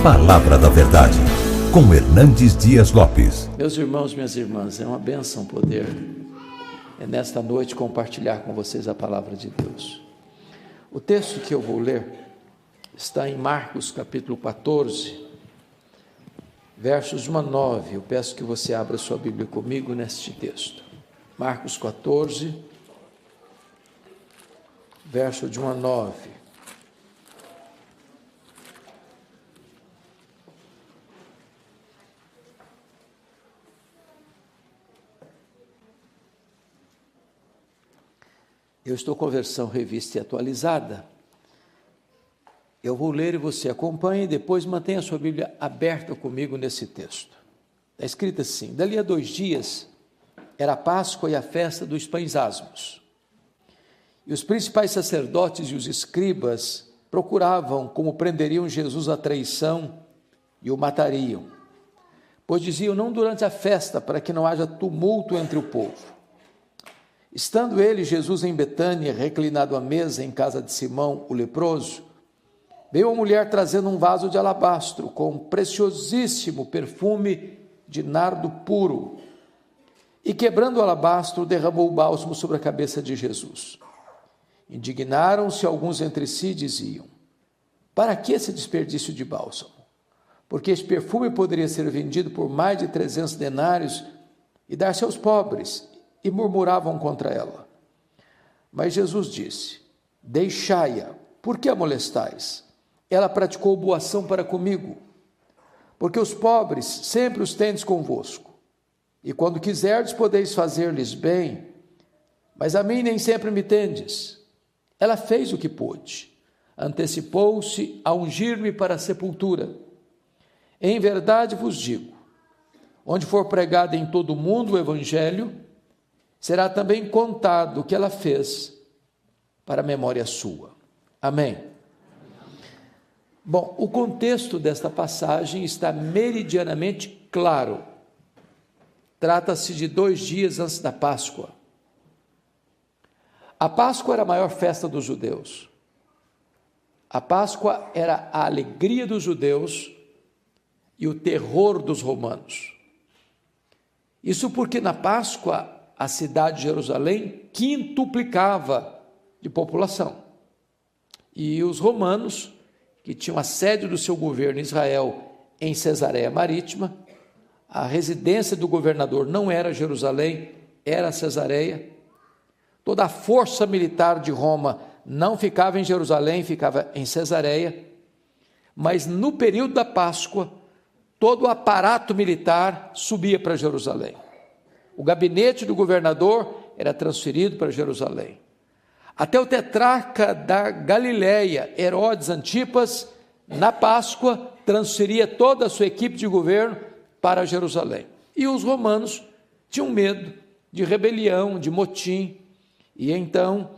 Palavra da Verdade, com Hernandes Dias Lopes. Meus irmãos, minhas irmãs, é uma bênção poder, nesta noite, compartilhar com vocês a palavra de Deus. O texto que eu vou ler está em Marcos capítulo 14, versos de 1 a 9. Eu peço que você abra sua Bíblia comigo neste texto. Marcos 14, verso de 1 a 9. Eu estou com a versão revista e atualizada. Eu vou ler e você acompanha e depois mantenha a sua Bíblia aberta comigo nesse texto. Está escrito assim: dali a 2 dias era a Páscoa e a festa dos pães asmos. E os principais sacerdotes e os escribas procuravam como prenderiam Jesus à traição e o matariam. Pois diziam: não durante a festa, para que não haja tumulto entre o povo. Estando ele, Jesus, em Betânia, reclinado à mesa em casa de Simão, o leproso, veio uma mulher trazendo um vaso de alabastro com preciosíssimo perfume de nardo puro, e quebrando o alabastro, derramou o bálsamo sobre a cabeça de Jesus. Indignaram-se alguns entre si e diziam: para que esse desperdício de bálsamo? Porque este perfume poderia ser vendido por mais de 300 denários e dar-se aos pobres. E murmuravam contra ela. Mas Jesus disse: deixai-a, por que a molestais? Ela praticou boa ação para comigo, porque os pobres sempre os tendes convosco, e quando quiserdes podeis fazer-lhes bem, mas a mim nem sempre me tendes. Ela fez o que pôde, antecipou-se a ungir-me para a sepultura. Em verdade vos digo, onde for pregado em todo o mundo o evangelho, será também contado o que ela fez para a memória sua. Amém. Bom, o contexto desta passagem está meridianamente claro. Trata-se de 2 dias antes da Páscoa. A Páscoa era a maior festa dos judeus. A Páscoa era a alegria dos judeus e o terror dos romanos. Isso porque na Páscoa a cidade de Jerusalém quintuplicava de população. E os romanos, que tinham a sede do seu governo em Israel em Cesareia Marítima, a residência do governador não era Jerusalém, era Cesareia. Toda a força militar de Roma não ficava em Jerusalém, ficava em Cesareia. Mas no período da Páscoa, todo o aparato militar subia para Jerusalém. O gabinete do governador era transferido para Jerusalém. Até o tetrarca da Galileia, Herodes Antipas, na Páscoa, transferia toda a sua equipe de governo para Jerusalém. E os romanos tinham medo de rebelião, de motim, e então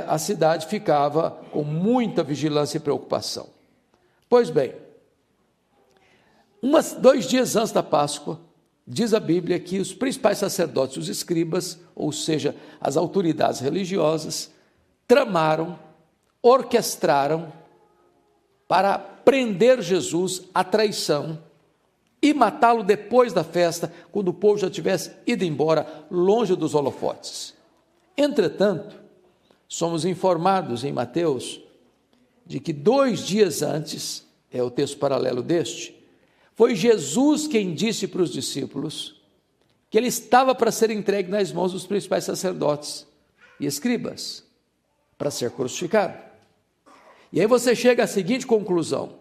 a cidade ficava com muita vigilância e preocupação. Pois bem, 2 dias antes da Páscoa, diz a Bíblia que os principais sacerdotes, os escribas, ou seja, as autoridades religiosas, tramaram, orquestraram para prender Jesus à traição e matá-lo depois da festa, quando o povo já tivesse ido embora, longe dos holofotes. Entretanto, somos informados em Mateus de que 2 dias antes, é o texto paralelo deste, foi Jesus quem disse para os discípulos que ele estava para ser entregue nas mãos dos principais sacerdotes e escribas, para ser crucificado. E aí você chega à seguinte conclusão: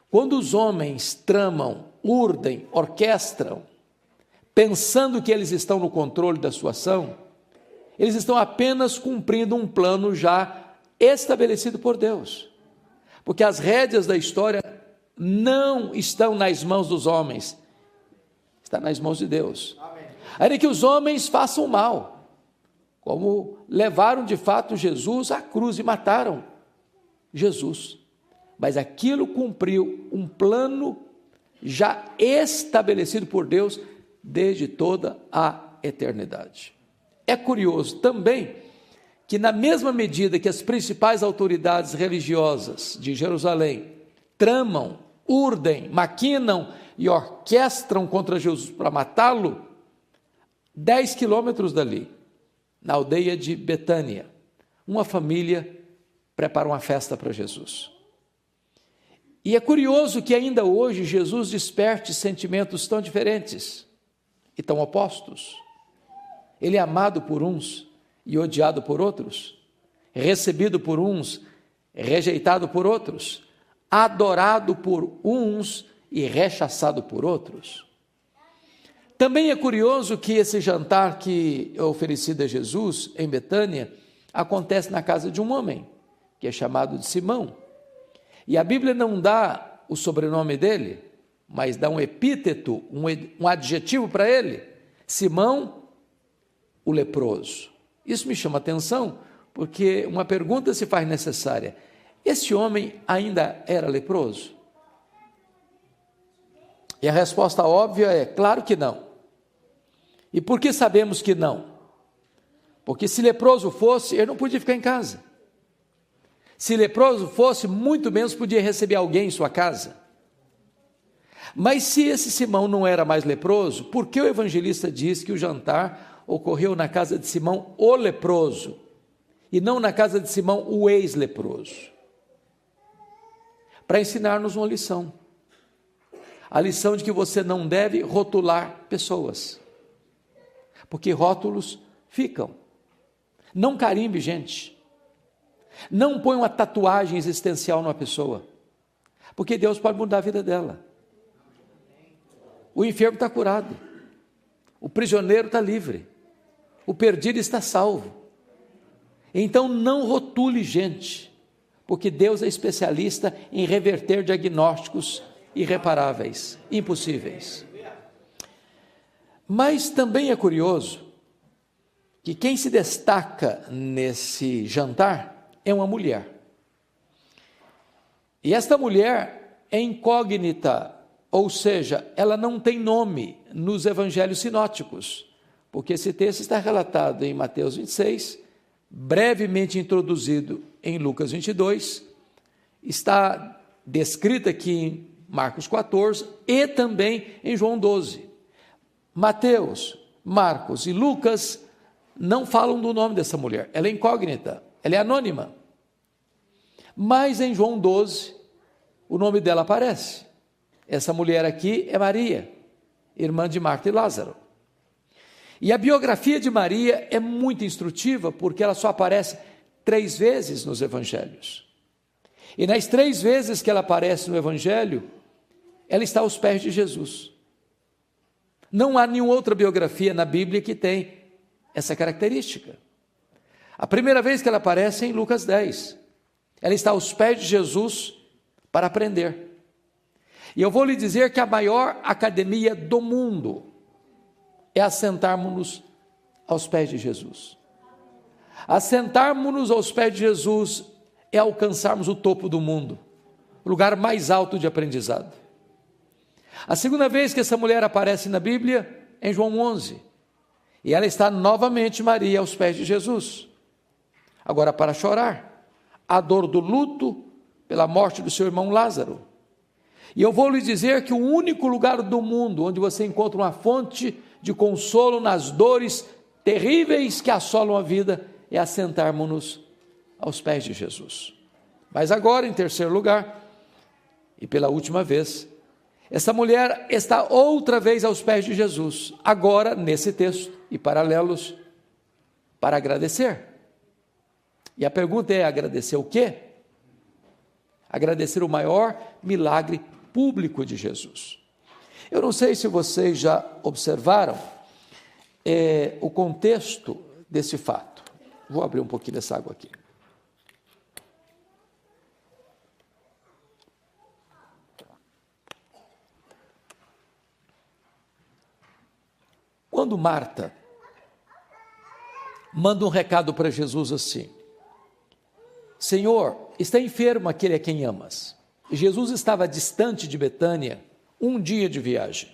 quando os homens tramam, urdem, orquestram, pensando que eles estão no controle da sua ação, eles estão apenas cumprindo um plano já estabelecido por Deus, porque as rédeas da história não estão nas mãos dos homens, está nas mãos de Deus. Ainda que os homens façam mal, como levaram de fato Jesus à cruz e mataram Jesus, mas aquilo cumpriu um plano já estabelecido por Deus desde toda a eternidade. É curioso também que na mesma medida que as principais autoridades religiosas de Jerusalém tramam, urdem, maquinam e orquestram contra Jesus para matá-lo, 10 quilômetros dali, na aldeia de Betânia, uma família prepara uma festa para Jesus. E é curioso que ainda hoje Jesus desperte sentimentos tão diferentes e tão opostos. Ele é amado por uns e odiado por outros, recebido por uns, rejeitado por outros, adorado por uns e rechaçado por outros. Também é curioso que esse jantar que é oferecido a Jesus em Betânia acontece na casa de um homem, que é chamado de Simão. E a Bíblia não dá o sobrenome dele, mas dá um epíteto, um adjetivo para ele: Simão, o leproso. Isso me chama a atenção, porque uma pergunta se faz necessária: esse homem ainda era leproso? E a resposta óbvia é: claro que não. E por que sabemos que não? Porque se leproso fosse, ele não podia ficar em casa. Se leproso fosse, muito menos podia receber alguém em sua casa. Mas se esse Simão não era mais leproso, por que o evangelista diz que o jantar ocorreu na casa de Simão, o leproso, e não na casa de Simão, o ex-leproso? Para ensinar-nos uma lição. A lição de que você não deve rotular pessoas, porque rótulos ficam. Não carimbe gente. Não põe uma tatuagem existencial numa pessoa, porque Deus pode mudar a vida dela. O enfermo está curado, o prisioneiro está livre, o perdido está salvo. Então não rotule gente, porque Deus é especialista em reverter diagnósticos irreparáveis, impossíveis. Mas também é curioso que quem se destaca nesse jantar é uma mulher. E esta mulher é incógnita, ou seja, ela não tem nome nos evangelhos sinóticos, porque esse texto está relatado em Mateus 26, brevemente introduzido em Lucas 22, está descrita aqui em Marcos 14 e também em João 12. Mateus, Marcos e Lucas não falam do nome dessa mulher, ela é incógnita, ela é anônima. Mas em João 12, o nome dela aparece. Essa mulher aqui é Maria, irmã de Marta e Lázaro. E a biografia de Maria é muito instrutiva, porque ela só aparece 3 vezes nos evangelhos. E nas 3 vezes que ela aparece no evangelho, ela está aos pés de Jesus. Não há nenhuma outra biografia na Bíblia que tem essa característica. A primeira vez que ela aparece é em Lucas 10. Ela está aos pés de Jesus para aprender. E eu vou lhe dizer que a maior academia do mundo é assentarmos-nos aos pés de Jesus. Assentarmos-nos aos pés de Jesus é alcançarmos o topo do mundo, o lugar mais alto de aprendizado. A segunda vez que essa mulher aparece na Bíblia é em João 11. E ela está novamente, Maria, aos pés de Jesus. Agora para chorar a dor do luto pela morte do seu irmão Lázaro. E eu vou lhe dizer que o único lugar do mundo onde você encontra uma fonte de consolo nas dores terríveis que assolam a vida é assentarmos-nos aos pés de Jesus. Mas agora, em terceiro lugar, e pela última vez, essa mulher está outra vez aos pés de Jesus, agora nesse texto e paralelos, para agradecer. E a pergunta é: agradecer o quê? Agradecer o maior milagre público de Jesus. Eu não sei se vocês já observaram o contexto desse fato. Vou abrir um pouquinho dessa água aqui. Quando Marta manda um recado para Jesus assim: Senhor, está enfermo aquele a quem amas. E Jesus estava distante de Betânia, 1 dia de viagem.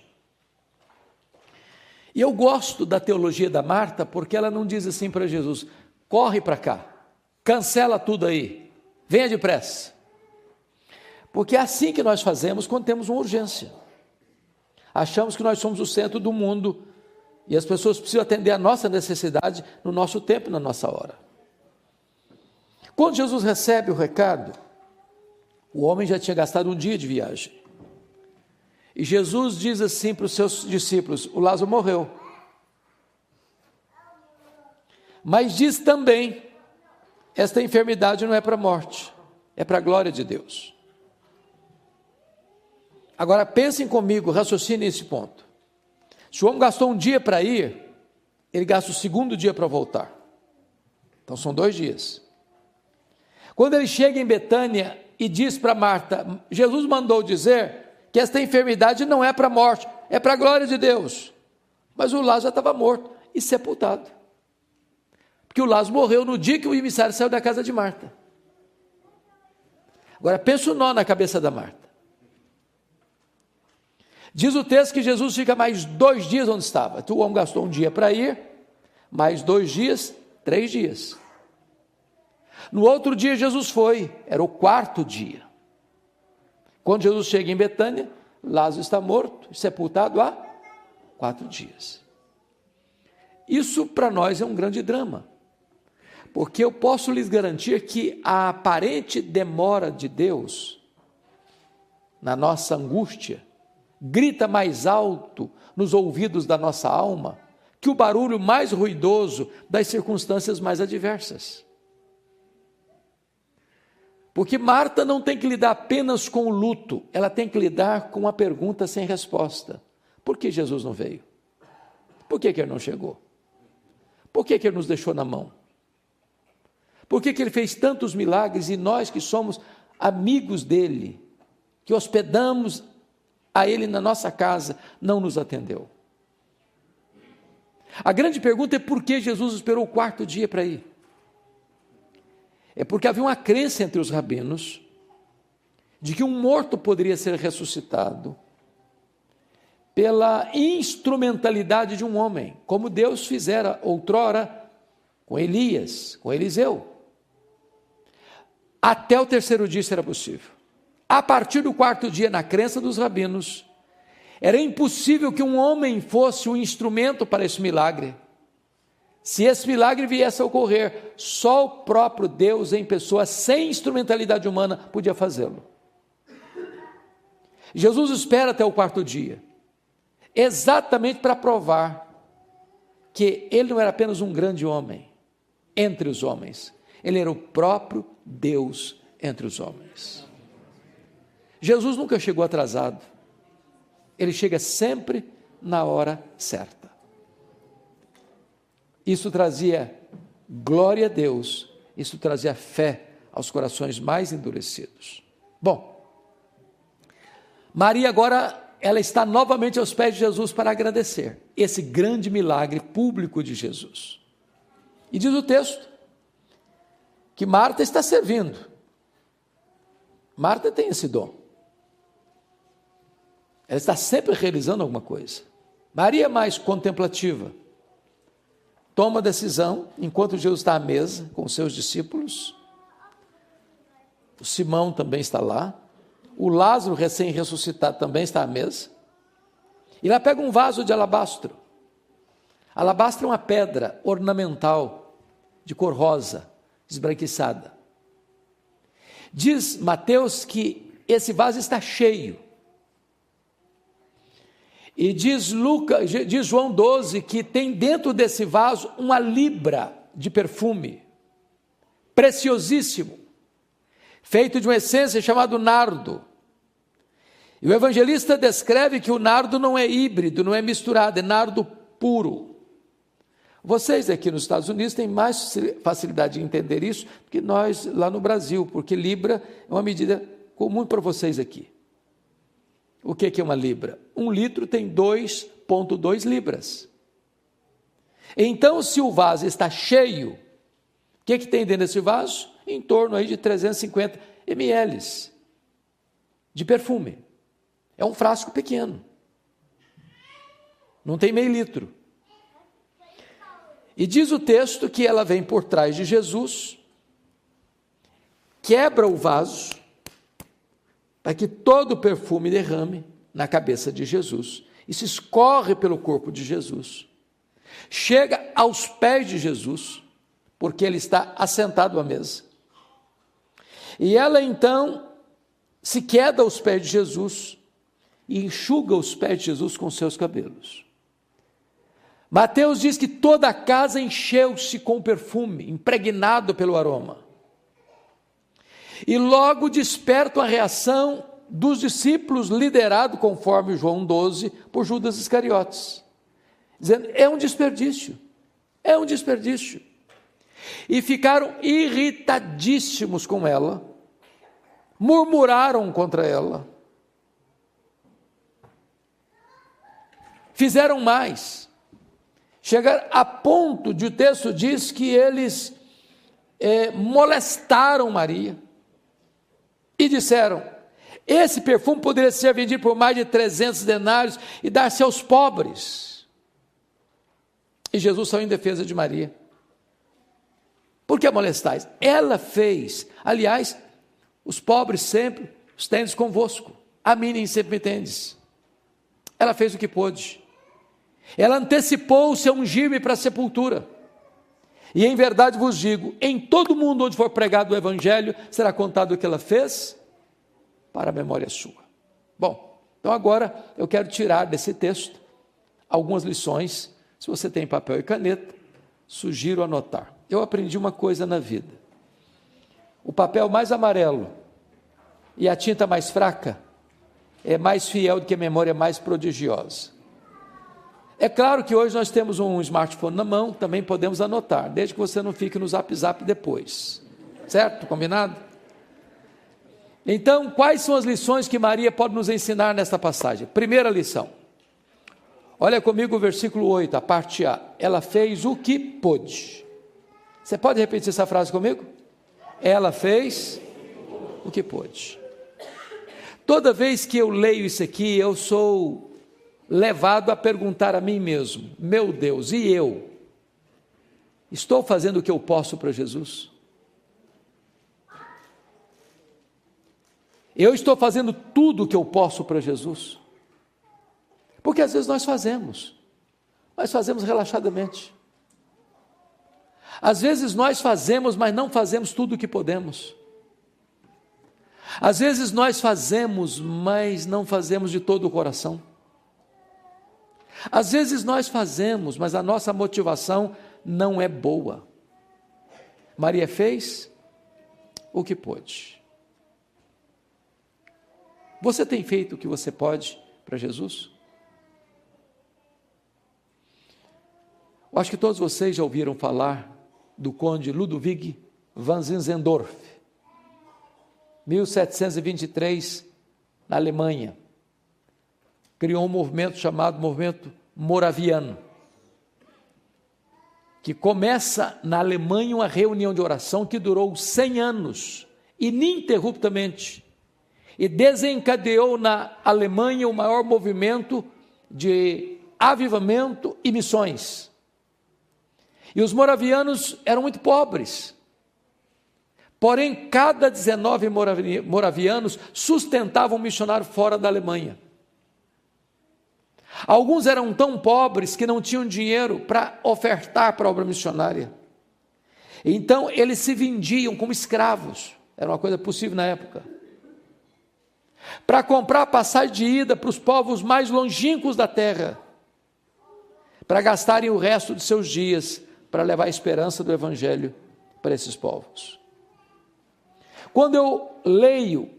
E eu gosto da teologia da Marta, porque ela não diz assim para Jesus: corre para cá, cancela tudo aí, venha depressa. Porque é assim que nós fazemos quando temos uma urgência. Achamos que nós somos o centro do mundo e as pessoas precisam atender a nossa necessidade no nosso tempo, na nossa hora. Quando Jesus recebe o recado, o homem já tinha gastado um dia de viagem. E Jesus diz assim para os seus discípulos: o Lázaro morreu. Mas diz também: esta enfermidade não é para a morte, é para a glória de Deus. Agora pensem comigo, raciocinem nesse ponto. Se o homem gastou um dia para ir, ele gasta o segundo dia para voltar. Então são 2 dias. Quando ele chega em Betânia e diz para Marta: Jesus mandou dizer que esta enfermidade não é para a morte, é para a glória de Deus. Mas o Lázaro já estava morto e sepultado. Porque o Lázaro morreu no dia que o emissário saiu da casa de Marta. Agora pensa o nó na cabeça da Marta. Diz o texto que Jesus fica mais 2 dias onde estava. Então o homem gastou um dia para ir, mais 2 dias, 3 dias. No outro dia Jesus foi, era o 4º dia. Quando Jesus chega em Betânia, Lázaro está morto, sepultado há 4 dias. Isso para nós é um grande drama, porque eu posso lhes garantir que a aparente demora de Deus, na nossa angústia, grita mais alto nos ouvidos da nossa alma, que o barulho mais ruidoso das circunstâncias mais adversas. Porque Marta não tem que lidar apenas com o luto, ela tem que lidar com uma pergunta sem resposta: por que Jesus não veio? Por que ele não chegou? Por que ele nos deixou na mão? Por que ele fez tantos milagres e nós que somos amigos dele, que hospedamos a ele na nossa casa, não nos atendeu? A grande pergunta é por que Jesus esperou o 4º dia para ir? É porque havia uma crença entre os rabinos de que um morto poderia ser ressuscitado pela instrumentalidade de um homem, como Deus fizera outrora com Elias, com Eliseu. Até o 3º dia isso era possível. A partir do 4º dia, na crença dos rabinos, era impossível que um homem fosse um instrumento para esse milagre. Se esse milagre viesse a ocorrer, só o próprio Deus em pessoa, sem instrumentalidade humana, podia fazê-lo. Jesus espera até o 4º dia, exatamente para provar que ele não era apenas um grande homem entre os homens, ele era o próprio Deus entre os homens. Jesus nunca chegou atrasado, ele chega sempre na hora certa. Isso trazia glória a Deus, isso trazia fé aos corações mais endurecidos. Bom, Maria agora, ela está novamente aos pés de Jesus para agradecer esse grande milagre público de Jesus. E diz o texto que Marta está servindo. Marta tem esse dom. Ela está sempre realizando alguma coisa. Maria é mais contemplativa. Toma decisão, enquanto Jesus está à mesa com os seus discípulos. O Simão também está lá. O Lázaro, recém-ressuscitado, também está à mesa. E ela pega um vaso de alabastro. Alabastro é uma pedra ornamental, de cor rosa, esbranquiçada. Diz Mateus que esse vaso está cheio. E diz João 12 que tem dentro desse vaso uma libra de perfume, preciosíssimo, feito de uma essência chamada nardo. E o evangelista descreve que o nardo não é híbrido, não é misturado, é nardo puro. Vocês aqui nos Estados Unidos têm mais facilidade de entender isso do que nós lá no Brasil, porque libra é uma medida comum para vocês aqui. O que é uma libra? 1 litro tem 2,2 libras. Então, se o vaso está cheio, o que tem dentro desse vaso? Em torno aí de 350 ml de perfume. É um frasco pequeno. Não tem meio litro. E diz o texto que ela vem por trás de Jesus, quebra o vaso, para que todo o perfume derrame na cabeça de Jesus, e se escorre pelo corpo de Jesus, chega aos pés de Jesus, porque ele está assentado à mesa. E ela então se queda aos pés de Jesus e enxuga os pés de Jesus com seus cabelos. Mateus diz que toda a casa encheu-se com perfume, impregnado pelo aroma. E logo desperta a reação dos discípulos, liderado, conforme João 12, por Judas Iscariotes, dizendo: é um desperdício, é um desperdício. E ficaram irritadíssimos com ela, murmuraram contra ela, fizeram mais, chegaram a ponto de, o texto diz que eles molestaram Maria, e disseram: esse perfume poderia ser vendido por mais de 300 denários e dar-se aos pobres. E Jesus saiu em defesa de Maria. Por que molestais? Ela fez, aliás, os pobres sempre os tendes convosco, a mim nem sempre me tendes. Ela fez o que pôde. Ela antecipou-se a ungir-me para a sepultura. E em verdade vos digo, em todo mundo onde for pregado o evangelho, será contado o que ela fez, para a memória sua. Bom, então agora eu quero tirar desse texto algumas lições. Se você tem papel e caneta, sugiro anotar. Eu aprendi uma coisa na vida: o papel mais amarelo e a tinta mais fraca é mais fiel do que a memória mais prodigiosa. É claro que hoje nós temos um smartphone na mão, também podemos anotar, desde que você não fique no zap depois, certo? Combinado? Então, quais são as lições que Maria pode nos ensinar nesta passagem? Primeira lição, olha comigo o versículo 8, a parte A. Ela fez o que pôde. Você pode repetir essa frase comigo? Ela fez o que pôde. Toda vez que eu leio isso aqui, eu sou levado a perguntar a mim mesmo: meu Deus, e eu? Estou fazendo o que eu posso para Jesus? Eu estou fazendo tudo o que eu posso para Jesus? Porque às vezes nós fazemos relaxadamente. Às vezes nós fazemos, mas não fazemos tudo o que podemos. Às vezes nós fazemos, mas não fazemos de todo o coração. Às vezes nós fazemos, mas a nossa motivação não é boa. Maria fez o que pôde. Você tem feito o que você pode para Jesus? Eu acho que todos vocês já ouviram falar do conde Ludwig van Zinzendorf, 1723, na Alemanha. Criou um movimento chamado movimento moraviano, que começa na Alemanha uma reunião de oração que durou 100 anos, ininterruptamente, e desencadeou na Alemanha o maior movimento de avivamento e missões. E os moravianos eram muito pobres, porém cada 19 moravianos sustentavam um missionário fora da Alemanha. Alguns eram tão pobres que não tinham dinheiro para ofertar para a obra missionária. Então eles se vendiam como escravos, era uma coisa possível na época, para comprar passagem de ida para os povos mais longínquos da terra, para gastarem o resto de seus dias para levar a esperança do evangelho para esses povos. Quando eu leio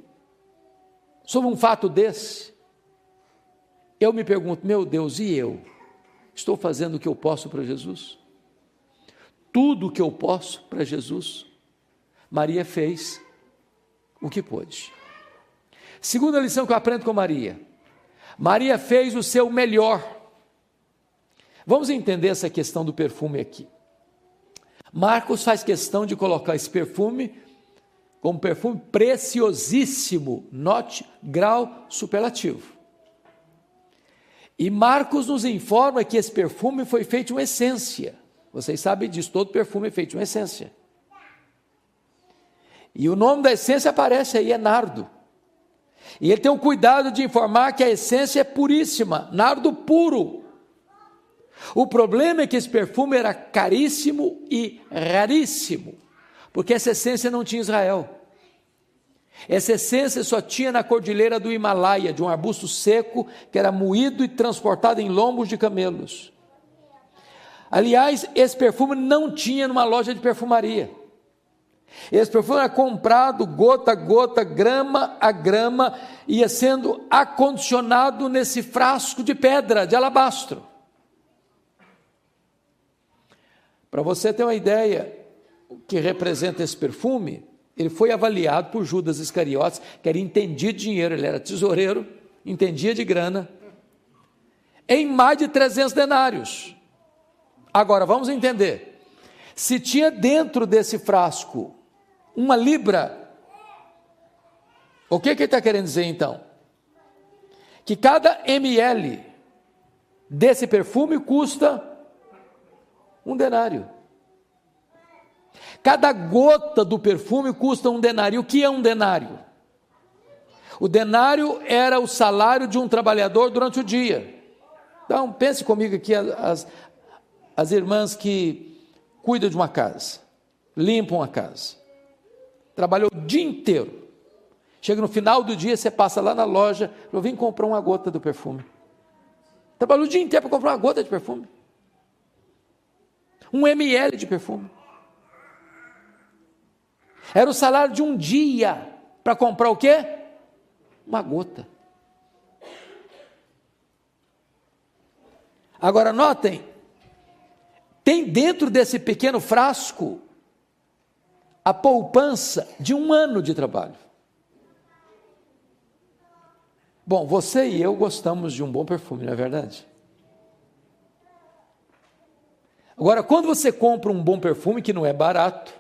sobre um fato desse, eu me pergunto: meu Deus, e eu? Estou fazendo o que eu posso para Jesus? Tudo o que eu posso para Jesus? Maria fez o que pôde. Segunda lição que eu aprendo com Maria: Maria fez o seu melhor. Vamos entender essa questão do perfume aqui. Marcos faz questão de colocar esse perfume como perfume preciosíssimo, note, grau superlativo. E Marcos nos informa que esse perfume foi feito uma essência. Vocês sabem disso, todo perfume é feito uma essência. E o nome da essência aparece aí, é nardo. E ele tem o cuidado de informar que a essência é puríssima, nardo puro. O problema é que esse perfume era caríssimo e raríssimo, porque essa essência não tinha em Israel. Essa essência só tinha na cordilheira do Himalaia, de um arbusto seco que era moído e transportado em lombos de camelos. Aliás, esse perfume não tinha numa loja de perfumaria. Esse perfume era comprado gota a gota, grama a grama, ia sendo acondicionado nesse frasco de pedra, de alabastro. Para você ter uma ideia o que representa esse perfume, ele foi avaliado por Judas Iscariotes, que era entendido de dinheiro, ele era tesoureiro, entendia de grana, em mais de 300 denários. Agora, vamos entender, se tinha dentro desse frasco 1 libra, o que ele está querendo dizer então? Que cada ml desse perfume custa 1 denário. Cada gota do perfume custa 1 denário. O que é 1 denário? O denário era o salário de um trabalhador durante o dia. Então, pense comigo aqui as irmãs que cuidam de uma casa, limpam a casa, trabalhou o dia inteiro, chega no final do dia, você passa lá na loja, eu vim comprar 1 gota do perfume, trabalhou o dia inteiro para comprar 1 gota de perfume, 1 ml de perfume, era o salário de um dia, para comprar o quê? 1 gota. Agora notem, tem dentro desse pequeno frasco a poupança de 1 ano de trabalho. Bom, você e eu gostamos de um bom perfume, não é verdade? Agora, quando você compra um bom perfume, que não é barato,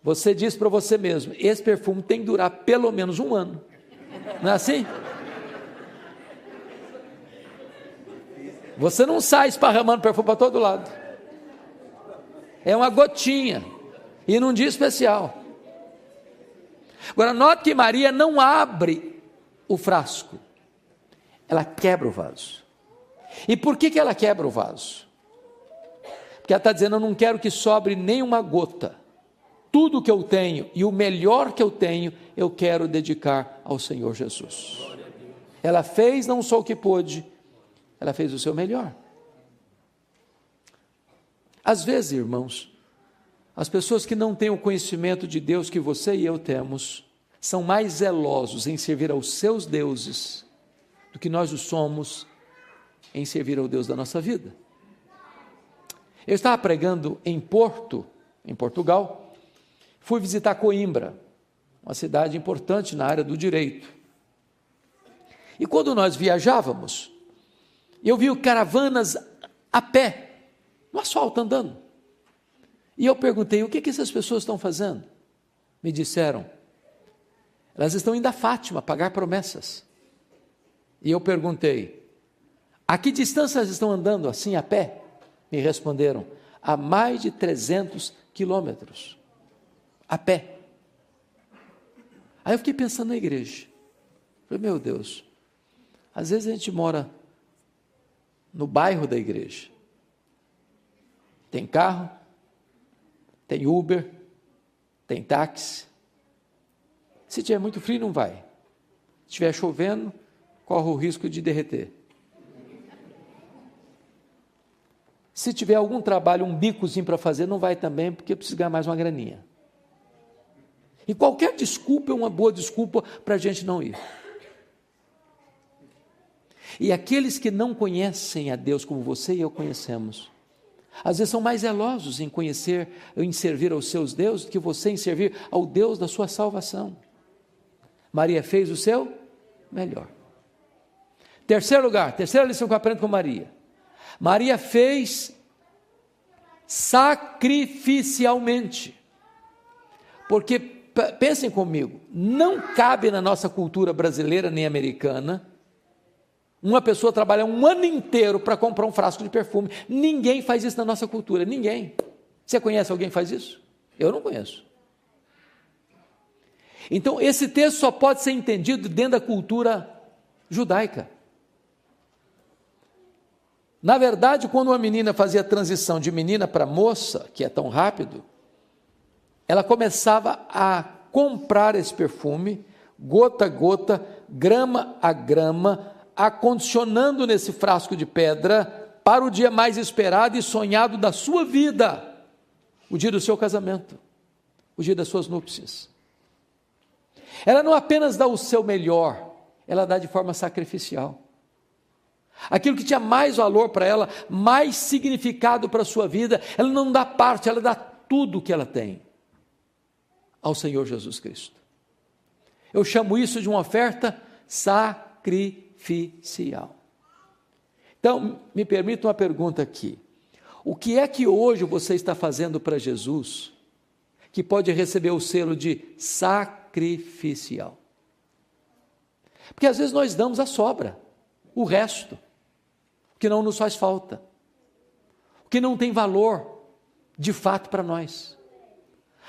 você diz para você mesmo, esse perfume tem que durar pelo menos 1 ano. Não é assim? Você não sai esparramando perfume para todo lado. É uma gotinha, e num dia especial. Agora, note que Maria não abre o frasco, ela quebra o vaso. E por que ela quebra o vaso? Porque ela está dizendo, eu não quero que sobre nenhuma gota. Tudo que eu tenho, e o melhor que eu tenho, eu quero dedicar ao Senhor Jesus. Ela fez não só o que pôde, ela fez o seu melhor. Às vezes, irmãos, as pessoas que não têm o conhecimento de Deus que você e eu temos, são mais zelosos em servir aos seus deuses, do que nós o somos em servir ao Deus da nossa vida. Eu estava pregando em Porto, em Portugal, fui visitar Coimbra, uma cidade importante na área do direito. E quando nós viajávamos, eu vi caravanas a pé, no asfalto andando. E eu perguntei, o que essas pessoas estão fazendo? Me disseram, elas estão indo a Fátima pagar promessas. E eu perguntei, a que distância elas estão andando assim a pé? Me responderam, a mais de 300 quilômetros, a pé. Aí eu fiquei pensando na igreja. Falei, meu Deus, às vezes a gente mora no bairro da igreja. Tem carro, tem Uber, tem táxi. Se tiver muito frio, não vai. Se estiver chovendo, corre o risco de derreter. Se tiver algum trabalho, um bicozinho para fazer, não vai também, porque precisa ganhar mais uma graninha. E qualquer desculpa é uma boa desculpa para a gente não ir. E aqueles que não conhecem a Deus como você e eu conhecemos, às vezes são mais zelosos em conhecer, em servir aos seus deuses, do que você em servir ao Deus da sua salvação. Maria fez o seu melhor. Terceiro lugar, terceira lição que eu aprendo com Maria. Maria fez sacrificialmente. Porque, pensem comigo, não cabe na nossa cultura brasileira nem americana uma pessoa trabalhar 1 ano inteiro para comprar um frasco de perfume. Ninguém faz isso na nossa cultura, ninguém. Você conhece alguém que faz isso? Eu não conheço. Então, esse texto só pode ser entendido dentro da cultura judaica. Na verdade, quando uma menina fazia a transição de menina para moça, que é tão rápido, ela começava a comprar esse perfume, gota a gota, grama a grama, acondicionando nesse frasco de pedra para o dia mais esperado e sonhado da sua vida, o dia do seu casamento, o dia das suas núpcias. Ela não apenas dá o seu melhor, ela dá de forma sacrificial. Aquilo que tinha mais valor para ela, mais significado para a sua vida, ela não dá parte, ela dá tudo o que ela tem ao Senhor Jesus Cristo. Eu chamo isso de uma oferta sacrificial. Então, me permita uma pergunta aqui. O que é que hoje você está fazendo para Jesus que pode receber o selo de sacrificial? Porque às vezes nós damos a sobra, o resto, que não nos faz falta, que não tem valor de fato para nós,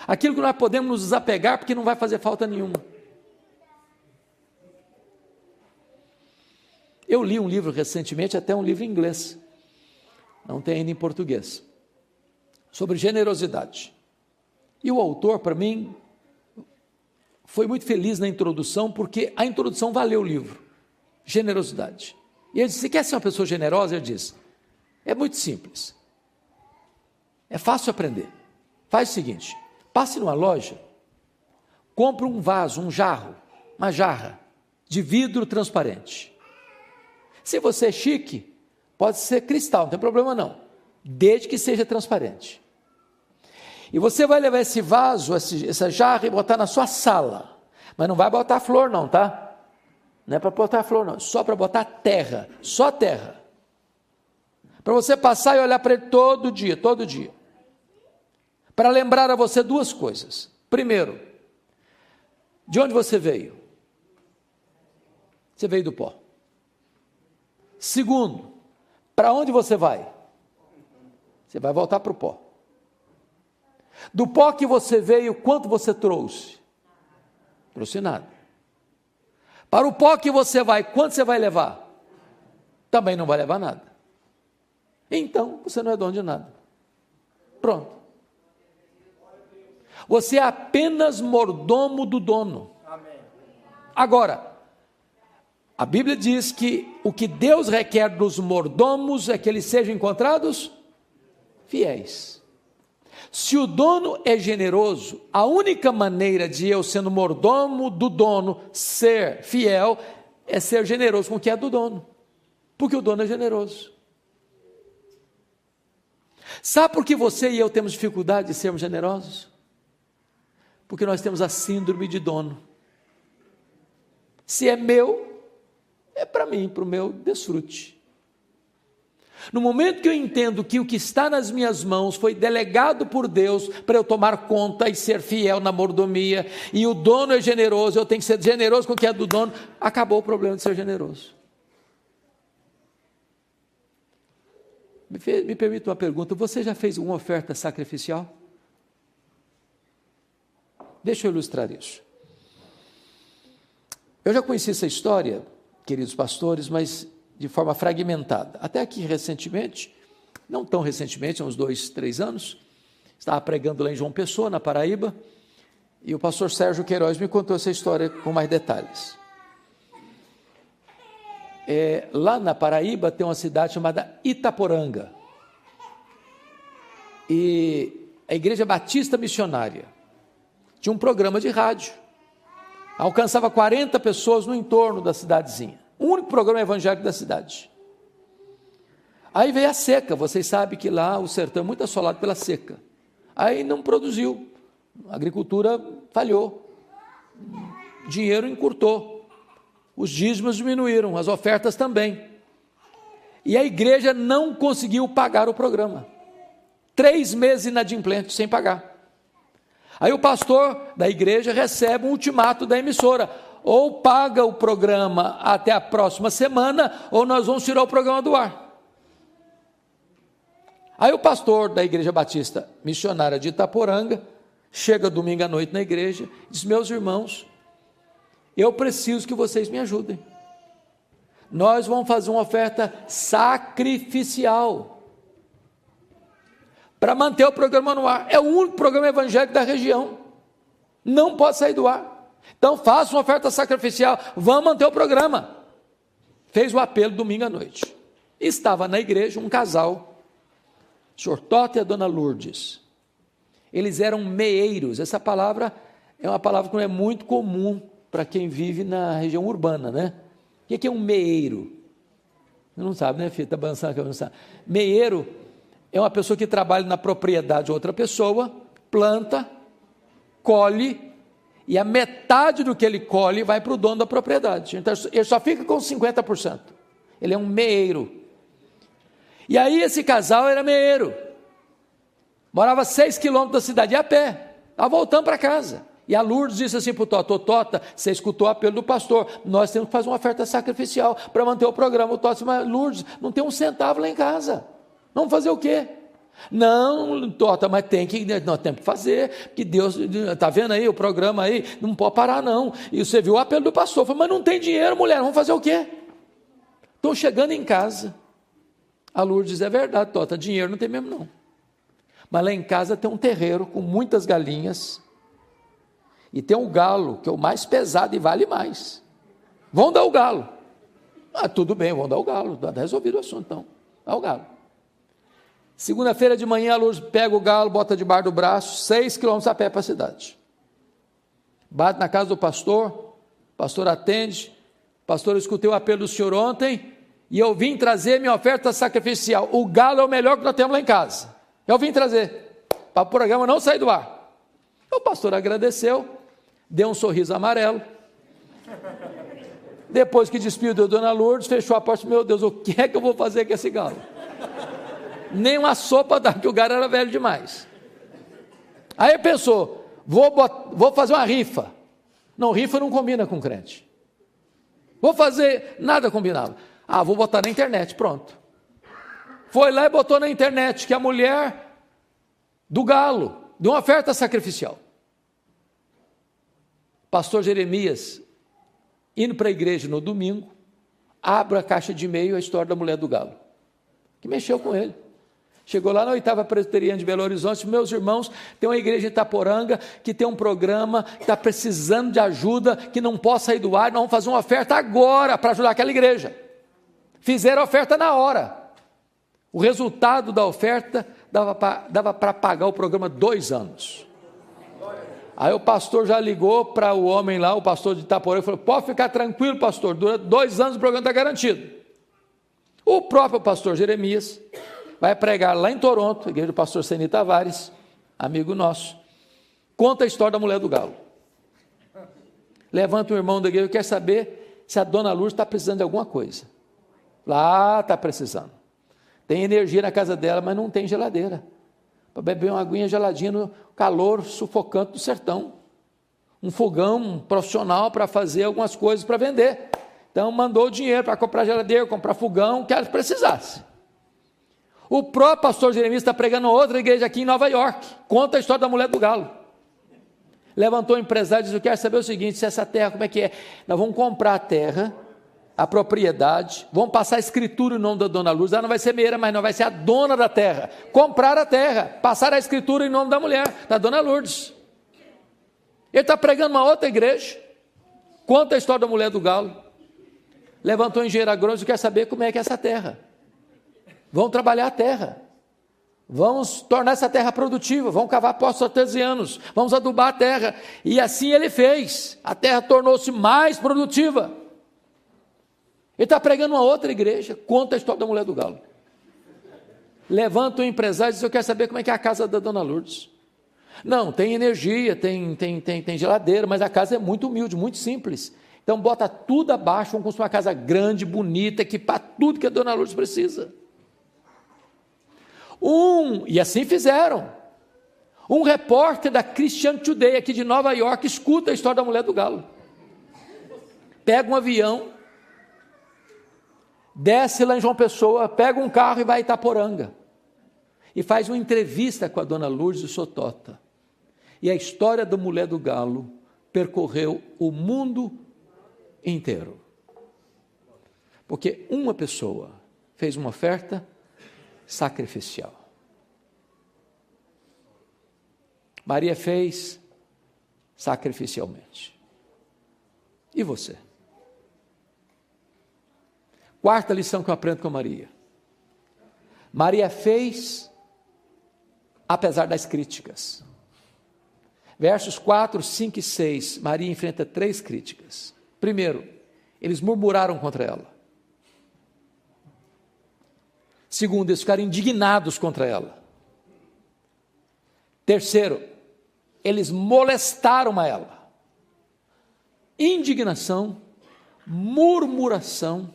aquilo que nós podemos nos desapegar porque não vai fazer falta nenhuma. Eu li um livro recentemente, até um livro em inglês, não tem ainda em português, sobre generosidade. E o autor, para mim, foi muito feliz na introdução, porque a introdução valeu o livro, generosidade. E ele disse: você quer ser uma pessoa generosa? Ele diz: é muito simples, é fácil aprender. Faz o seguinte, passe numa loja, compre um vaso, um jarro, uma jarra de vidro transparente. Se você é chique, pode ser cristal, não tem problema não, desde que seja transparente. E você vai levar esse vaso, essa jarra, e botar na sua sala, mas não vai botar flor não, tá? Não é para botar flor não, só para botar terra, só terra, para você passar e olhar para ele todo dia, para lembrar a você duas coisas. Primeiro, de onde você veio? Você veio do pó. Segundo, para onde você vai? Você vai voltar para o pó. Do pó que você veio, quanto você trouxe? Trouxe nada. Para o pó que você vai, quanto você vai levar? Também não vai levar nada. Então, você não é dono de nada. Pronto. Você é apenas mordomo do dono. Agora, a Bíblia diz que o que Deus requer dos mordomos é que eles sejam encontrados fiéis. Se o dono é generoso, a única maneira de eu, sendo mordomo do dono, ser fiel, é ser generoso com o que é do dono, porque o dono é generoso. Sabe por que você e eu temos dificuldade de sermos generosos? Porque nós temos a síndrome de dono. Se é meu, é para mim, para o meu desfrute. No momento que eu entendo que o que está nas minhas mãos foi delegado por Deus para eu tomar conta e ser fiel na mordomia, e o dono é generoso, eu tenho que ser generoso com o que é do dono, acabou o problema de ser generoso. Me permita uma pergunta: você já fez uma oferta sacrificial? Deixa eu ilustrar isso. Eu já conheci essa história, queridos pastores, mas de forma fragmentada. Até aqui recentemente, não tão recentemente, há uns 2, 3 anos, estava pregando lá em João Pessoa, na Paraíba, e o pastor Sérgio Queiroz me contou essa história com mais detalhes. Lá na Paraíba tem uma cidade chamada Itaporanga, e a Igreja Batista Missionária tinha um programa de rádio, alcançava 40 pessoas no entorno da cidadezinha, o único programa evangélico da cidade. Aí veio a seca, vocês sabem que lá o sertão é muito assolado pela seca, aí não produziu, a agricultura falhou, dinheiro encurtou, os dízimos diminuíram, as ofertas também, e a igreja não conseguiu pagar o programa, 3 meses inadimplente, sem pagar. Aí o pastor da igreja recebe um ultimato da emissora: ou paga o programa até a próxima semana, ou nós vamos tirar o programa do ar. Aí o pastor da Igreja Batista Missionária de Itaporanga chega domingo à noite na igreja e diz: meus irmãos, eu preciso que vocês me ajudem. Nós vamos fazer uma oferta sacrificial para manter o programa no ar. É o único programa evangélico da região. Não pode sair do ar. Então faça uma oferta sacrificial, vamos manter o programa. Fez o apelo domingo à noite. Estava na igreja um casal, o senhor Tota e a dona Lourdes. Eles eram meeiros. Essa palavra é uma palavra que não é muito comum para quem vive na região urbana, né? O que é um meeiro? Você não sabe, né, filho? Está balançando que não sabe. Meeiro é uma pessoa que trabalha na propriedade de outra pessoa, planta, colhe, e a metade do que ele colhe vai para o dono da propriedade. Então, ele só fica com 50%. Ele é um meeiro. E aí esse casal era meeiro. Morava 6 quilômetros da cidade, a pé. Estava voltando para casa. E a Lourdes disse assim para o Tota: Tota, você escutou o apelo do pastor, nós temos que fazer uma oferta sacrificial para manter o programa. O Tota disse: mas Lourdes, não tem um centavo lá em casa. Vamos fazer o quê? Não, Tota, mas nós temos que fazer, porque Deus, está vendo aí o programa aí, não pode parar não. E você viu o apelo do pastor, falou: mas não tem dinheiro, mulher, vamos fazer o quê? Estou chegando em casa, a Lourdes diz: é verdade, Tota, dinheiro não tem mesmo não, mas lá em casa tem um terreiro com muitas galinhas, e tem um galo, que é o mais pesado e vale mais, vão dar o galo. Ah, tudo bem, vão dar o galo, está resolvido o assunto então, dá o galo. Segunda-feira de manhã, a Lourdes pega o galo, bota debaixo do braço, 6 quilômetros a pé para a cidade. Bate na casa do pastor, o pastor atende: pastor, eu escutei o apelo do senhor ontem, e eu vim trazer minha oferta sacrificial. O galo é o melhor que nós temos lá em casa. Eu vim trazer, para o programa não sair do ar. O pastor agradeceu, deu um sorriso amarelo. Depois que despediu a dona Lourdes, fechou a porta: meu Deus, o que é que eu vou fazer com esse galo? Nem uma sopa dá, que o galo era velho demais. Aí pensou: vou fazer uma rifa. Não, rifa não combina com crente. Vou fazer, nada combinava. Ah, vou botar na internet, pronto. Foi lá e botou na internet que a mulher do galo deu uma oferta sacrificial. Pastor Jeremias, indo para a igreja no domingo, abre a caixa de e-mail, a história da mulher do galo, que mexeu com ele. Chegou lá na 8ª Presbiteriana de Belo Horizonte: meus irmãos, tem uma igreja em Itaporanga que tem um programa, que está precisando de ajuda, que não pode sair do ar, nós vamos fazer uma oferta agora para ajudar aquela igreja. Fizeram a oferta na hora. O resultado da oferta dava para pagar o programa 2 anos. Aí o pastor já ligou para o homem lá, o pastor de Itaporanga, e falou: pode ficar tranquilo, pastor, durante 2 anos o programa está garantido. O próprio pastor Jeremias vai pregar lá em Toronto, igreja do pastor Seni Tavares, amigo nosso, conta a história da mulher do galo. Levanta um irmão da igreja: quer saber se a dona Lourdes está precisando de alguma coisa. Lá está precisando. Tem energia na casa dela, mas não tem geladeira. Para beber uma aguinha geladinha no calor sufocante do sertão. Um fogão profissional para fazer algumas coisas para vender. Então mandou o dinheiro para comprar geladeira, comprar fogão, que ela precisasse. O próprio pastor Jeremias está pregando outra igreja aqui em Nova York, conta a história da mulher do galo. Levantou o empresário e disse: eu quero saber o seguinte, se essa terra, como é que é? Nós vamos comprar a terra, a propriedade, vamos passar a escritura em nome da dona Lourdes. Ela não vai ser meira, mas não vai ser a dona da terra. Comprar a terra, passar a escritura em nome da mulher, da dona Lourdes. Ele está pregando uma outra igreja, conta a história da mulher do galo. Levantou o engenheiro agrônomo e quer saber como é que é essa terra. Vamos trabalhar a terra, vamos tornar essa terra produtiva, vamos cavar poços artesianos, vamos adubar a terra. E assim ele fez, a terra tornou-se mais produtiva. Ele está pregando uma outra igreja, conta a história da mulher do galo. Levanta o empresário e diz: eu quero saber como é que é a casa da dona Lourdes. Não, tem energia, tem geladeira, mas a casa é muito humilde, muito simples. Então bota tudo abaixo, vamos construir uma casa grande, bonita, equipar tudo que a dona Lourdes precisa. E assim fizeram. Um repórter da Christian Today, aqui de Nova York, escuta a história da mulher do galo. Pega um avião, desce lá em João Pessoa, pega um carro e vai a Itaporanga. E faz uma entrevista com a dona Lourdes e o senhor Tota. E a história da mulher do galo percorreu o mundo inteiro. Porque uma pessoa fez uma oferta sacrificial. Maria fez sacrificialmente. E você? Quarta lição que eu aprendo com Maria. Maria fez apesar das críticas. Versos 4, 5 e 6, Maria enfrenta 3 críticas. Primeiro, eles murmuraram contra ela. Segundo, eles ficaram indignados contra ela. Terceiro, eles molestaram a ela. Indignação, murmuração,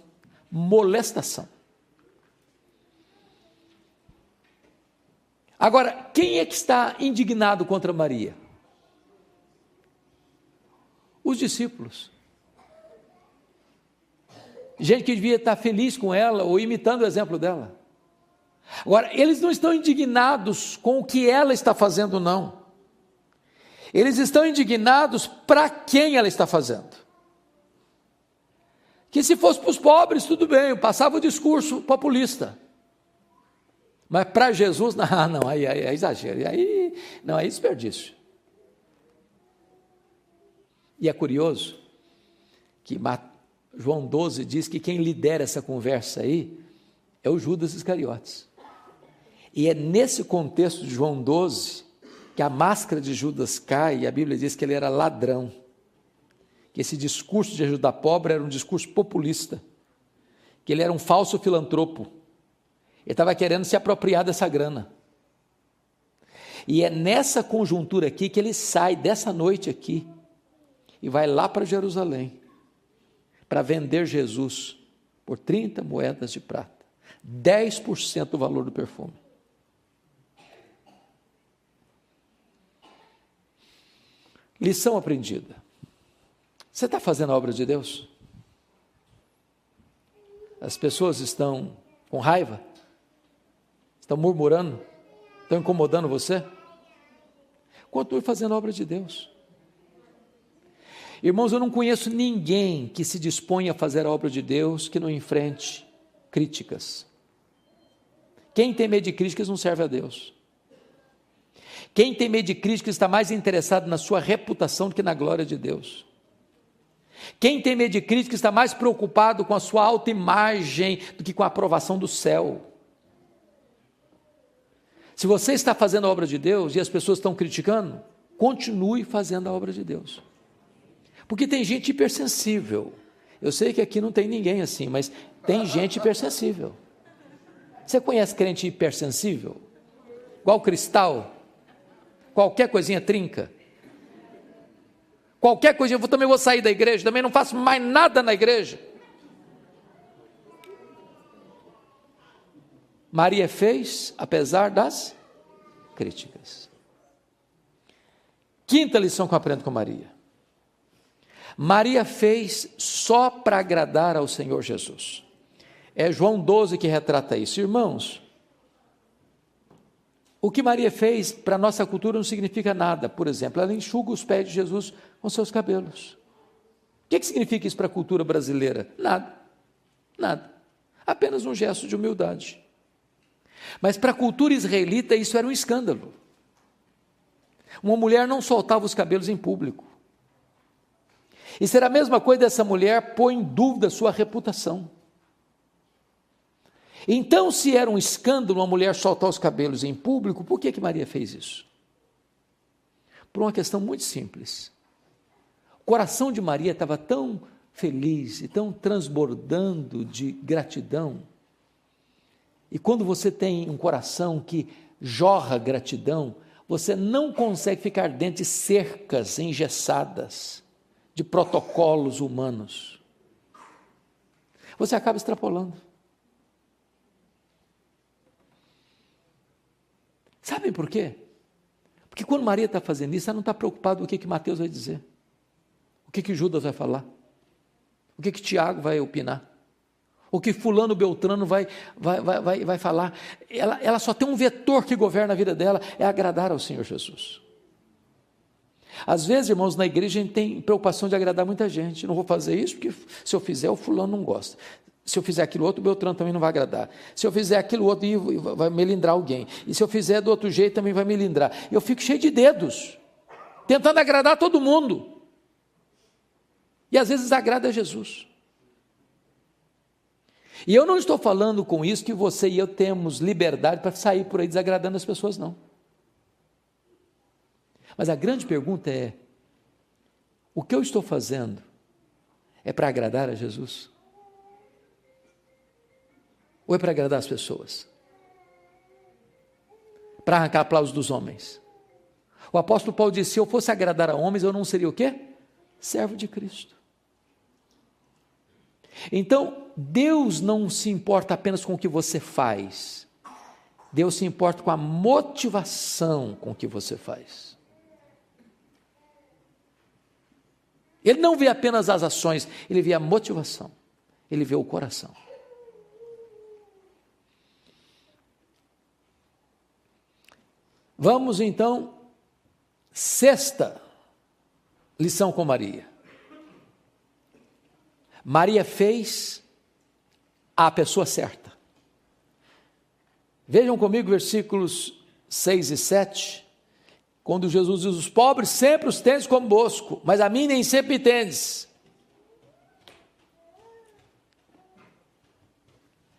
molestação. Agora, quem é que está indignado contra Maria? Os discípulos. Gente que devia estar feliz com ela ou imitando o exemplo dela. Agora, eles não estão indignados com o que ela está fazendo, não. Eles estão indignados para quem ela está fazendo. Que se fosse para os pobres, tudo bem, passava o discurso populista. Mas para Jesus, não, aí é exagero, aí é desperdício. E é curioso que João 12 diz que quem lidera essa conversa aí é o Judas Iscariotes. E é nesse contexto de João 12 que a máscara de Judas cai e a Bíblia diz que ele era ladrão. Que esse discurso de ajudar pobre era um discurso populista. Que ele era um falso filantropo. Ele estava querendo se apropriar dessa grana. E é nessa conjuntura aqui que ele sai dessa noite aqui e vai lá para Jerusalém para vender Jesus por 30 moedas de prata, 10% do valor do perfume. Lição aprendida. Você está fazendo a obra de Deus? As pessoas estão com raiva? Estão murmurando? Estão incomodando você? Continue fazendo a obra de Deus. Irmãos, eu não conheço ninguém que se disponha a fazer a obra de Deus que não enfrente críticas. Quem tem medo de críticas não serve a Deus. Quem tem medo de críticas está mais interessado na sua reputação do que na glória de Deus. Quem tem medo de críticas está mais preocupado com a sua autoimagem do que com a aprovação do céu. Se você está fazendo a obra de Deus e as pessoas estão criticando, continue fazendo a obra de Deus. Porque tem gente hipersensível. Eu sei que aqui não tem ninguém assim, mas tem gente hipersensível. Você conhece crente hipersensível? Igual cristal? Qualquer coisinha trinca? Qualquer coisinha, eu também vou sair da igreja, também não faço mais nada na igreja. Maria fez, apesar das críticas. Quinta lição que eu aprendo com Maria. Maria fez só para agradar ao Senhor Jesus. É João 12 que retrata isso. Irmãos, o que Maria fez para a nossa cultura não significa nada. Por exemplo, ela enxuga os pés de Jesus com seus cabelos. O que significa isso para a cultura brasileira? Nada, nada. Apenas um gesto de humildade. Mas para a cultura israelita isso era um escândalo. Uma mulher não soltava os cabelos em público. E será a mesma coisa dessa mulher pôr em dúvida a sua reputação. Então, se era um escândalo uma mulher soltar os cabelos em público, por que Maria fez isso? Por uma questão muito simples. O coração de Maria estava tão feliz e tão transbordando de gratidão. E quando você tem um coração que jorra gratidão, você não consegue ficar dentro de cercas engessadas, de protocolos humanos. Você acaba extrapolando. Sabem por quê? Porque quando Maria está fazendo isso, ela não está preocupada com o que Mateus vai dizer, o que Judas vai falar, o que Tiago vai opinar, o que fulano Beltrano vai falar. Ela só tem um vetor que governa a vida dela, é agradar ao Senhor Jesus. Às vezes, irmãos, na igreja a gente tem preocupação de agradar muita gente. Não vou fazer isso porque se eu fizer, o fulano não gosta. Se eu fizer aquilo outro, o Beltrano também não vai agradar. Se eu fizer aquilo outro, vai melindrar alguém. E se eu fizer do outro jeito, também vai melindrar. Eu fico cheio de dedos, tentando agradar todo mundo. E às vezes agrada a Jesus. E eu não estou falando com isso que você e eu temos liberdade para sair por aí desagradando as pessoas, não. Mas a grande pergunta é: o que eu estou fazendo é para agradar a Jesus? Ou é para agradar as pessoas? Para arrancar aplausos dos homens? O apóstolo Paulo disse: se eu fosse agradar a homens, eu não seria o quê? Servo de Cristo. Então, Deus não se importa apenas com o que você faz. Deus se importa com a motivação com que você faz. Ele não vê apenas as ações, ele vê a motivação, ele vê o coração. Vamos então, sexta lição com Maria. Maria fez a pessoa certa. Vejam comigo versículos 6 e 7. Quando Jesus diz: os pobres sempre os tendes convosco, mas a mim nem sempre tendes.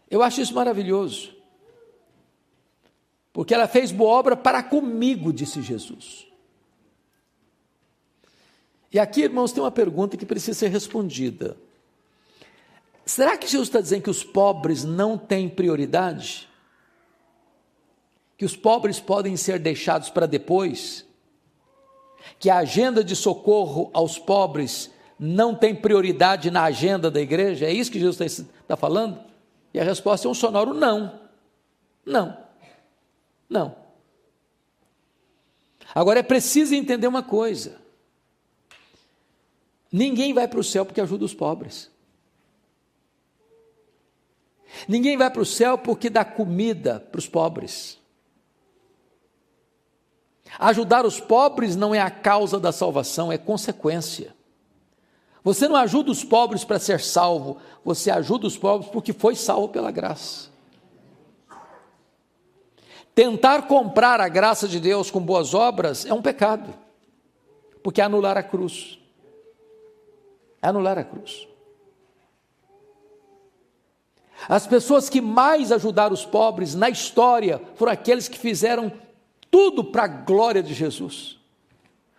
Eu acho isso maravilhoso, porque ela fez boa obra para comigo, disse Jesus. E aqui, irmãos, tem uma pergunta que precisa ser respondida. Será que Jesus está dizendo que os pobres não têm prioridade? Que os pobres podem ser deixados para depois? Que a agenda de socorro aos pobres não tem prioridade na agenda da igreja? É isso que Jesus está falando? E a resposta é um sonoro não. Não. Não. Agora é preciso entender uma coisa: ninguém vai para o céu porque ajuda os pobres. Ninguém vai para o céu porque dá comida para os pobres. Ajudar os pobres não é a causa da salvação, é consequência. Você não ajuda os pobres para ser salvo, você ajuda os pobres porque foi salvo pela graça. Tentar comprar a graça de Deus com boas obras é um pecado, porque é anular a cruz. É anular a cruz. As pessoas que mais ajudaram os pobres na história foram aqueles que fizeram tudo para a glória de Jesus.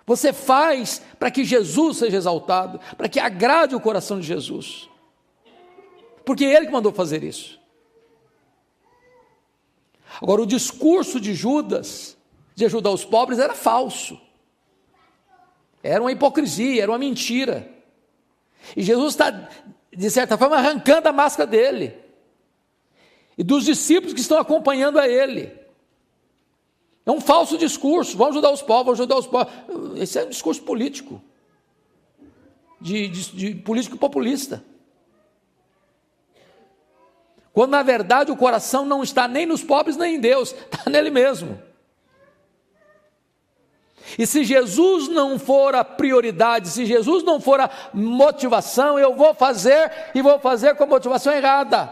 Você faz para que Jesus seja exaltado, para que agrade o coração de Jesus, porque é Ele que mandou fazer isso. Agora, o discurso de Judas, de ajudar os pobres, era falso, era uma hipocrisia, era uma mentira, e Jesus está, de certa forma, arrancando a máscara dele, e dos discípulos que estão acompanhando a ele. É um falso discurso: vamos ajudar os pobres, vamos ajudar os pobres. Esse é um discurso político, de político populista. Quando na verdade o coração não está nem nos pobres nem em Deus, está nele mesmo. E se Jesus não for a prioridade, se Jesus não for a motivação, eu vou fazer e vou fazer com a motivação errada,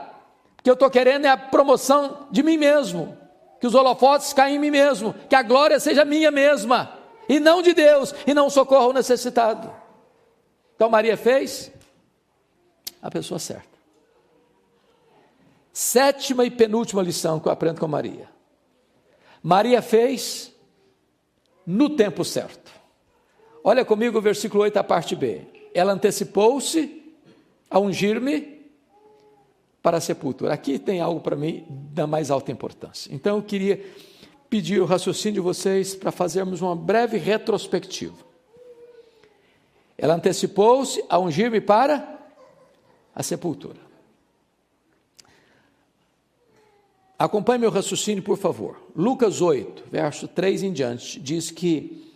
porque eu estou querendo é a promoção de mim mesmo, que os holofotes caem em mim mesmo, que a glória seja minha mesma, e não de Deus, e não socorra ao necessitado. Então Maria fez a pessoa certa. Sétima e penúltima lição que eu aprendo com Maria. Maria fez no tempo certo. Olha comigo o versículo 8, a parte B. Ela antecipou-se a ungir-me para a sepultura. Aqui tem algo para mim da mais alta importância. Então eu queria pedir o raciocínio de vocês para fazermos uma breve retrospectiva. Ela antecipou-se a ungir-me para a sepultura. Acompanhe meu raciocínio, por favor. Lucas 8, verso 3 em diante, diz que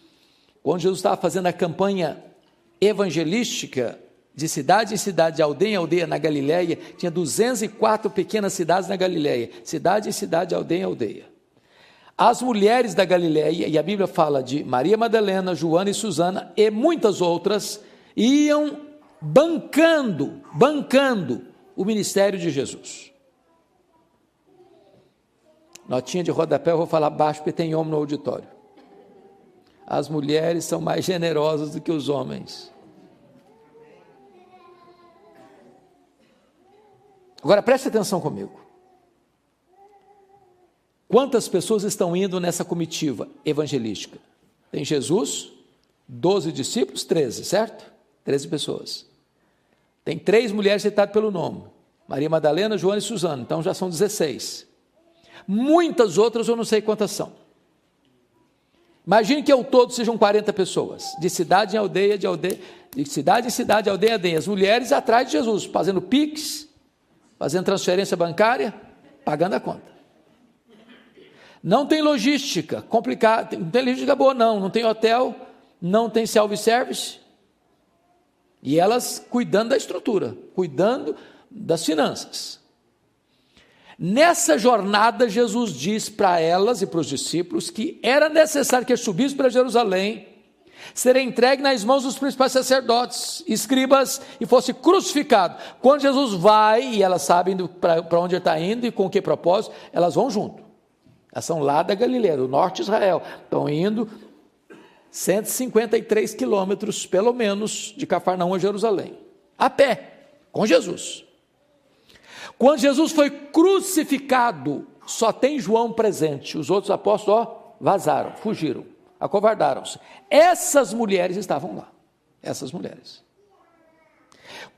quando Jesus estava fazendo a campanha evangelística de cidade em cidade, de aldeia em aldeia na Galileia, tinha 204 pequenas cidades na Galileia, cidade em cidade, aldeia em aldeia. as mulheres da Galileia, e a Bíblia fala de Maria Madalena, Joana e Susana, e muitas outras, iam bancando o ministério de Jesus. Notinha de rodapé, eu vou falar baixo porque tem homem no auditório. As mulheres são mais generosas do que os homens. Agora preste atenção comigo. Quantas pessoas estão indo nessa comitiva evangelística? Tem Jesus, 12 discípulos, 13, certo? 13 pessoas. Tem 3 mulheres citadas pelo nome. Maria Madalena, Joana e Susana, então já são 16. Muitas outras eu não sei quantas são. Imagine que ao todo sejam 40 pessoas, de cidade em aldeia, de cidade em cidade, aldeia em aldeia. As mulheres atrás de Jesus, fazendo pix, fazendo transferência bancária, pagando a conta. Não tem logística complicada, não tem logística boa não tem hotel, não tem self-service, e elas cuidando da estrutura, cuidando das finanças. Nessa jornada, Jesus diz para elas e para os discípulos que era necessário que eles subissem para Jerusalém, serem entregues nas mãos dos principais sacerdotes, escribas, e fosse crucificado. Quando Jesus vai, e elas sabem para onde ele está indo e com que propósito, elas vão junto. Elas são lá da Galileia, do norte de Israel, estão indo 153 quilômetros, pelo menos, de Cafarnaum a Jerusalém, a pé, com Jesus. Quando Jesus foi crucificado, só tem João presente, os outros apóstolos vazaram, fugiram, acovardaram-se. Essas mulheres estavam lá, essas mulheres.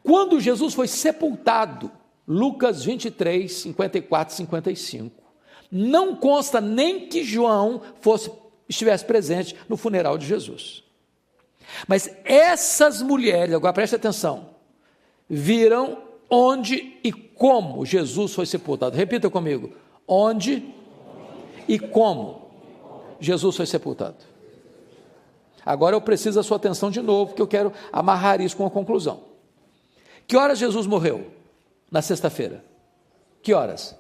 Quando Jesus foi sepultado, Lucas 23, 54, 55, não consta nem que João estivesse presente no funeral de Jesus. Mas essas mulheres, agora preste atenção, viram onde e como Jesus foi sepultado. Repita comigo, onde e como Jesus foi sepultado. Agora eu preciso da sua atenção de novo, porque eu quero amarrar isso com uma conclusão. Que horas Jesus morreu? Na sexta-feira. Que horas?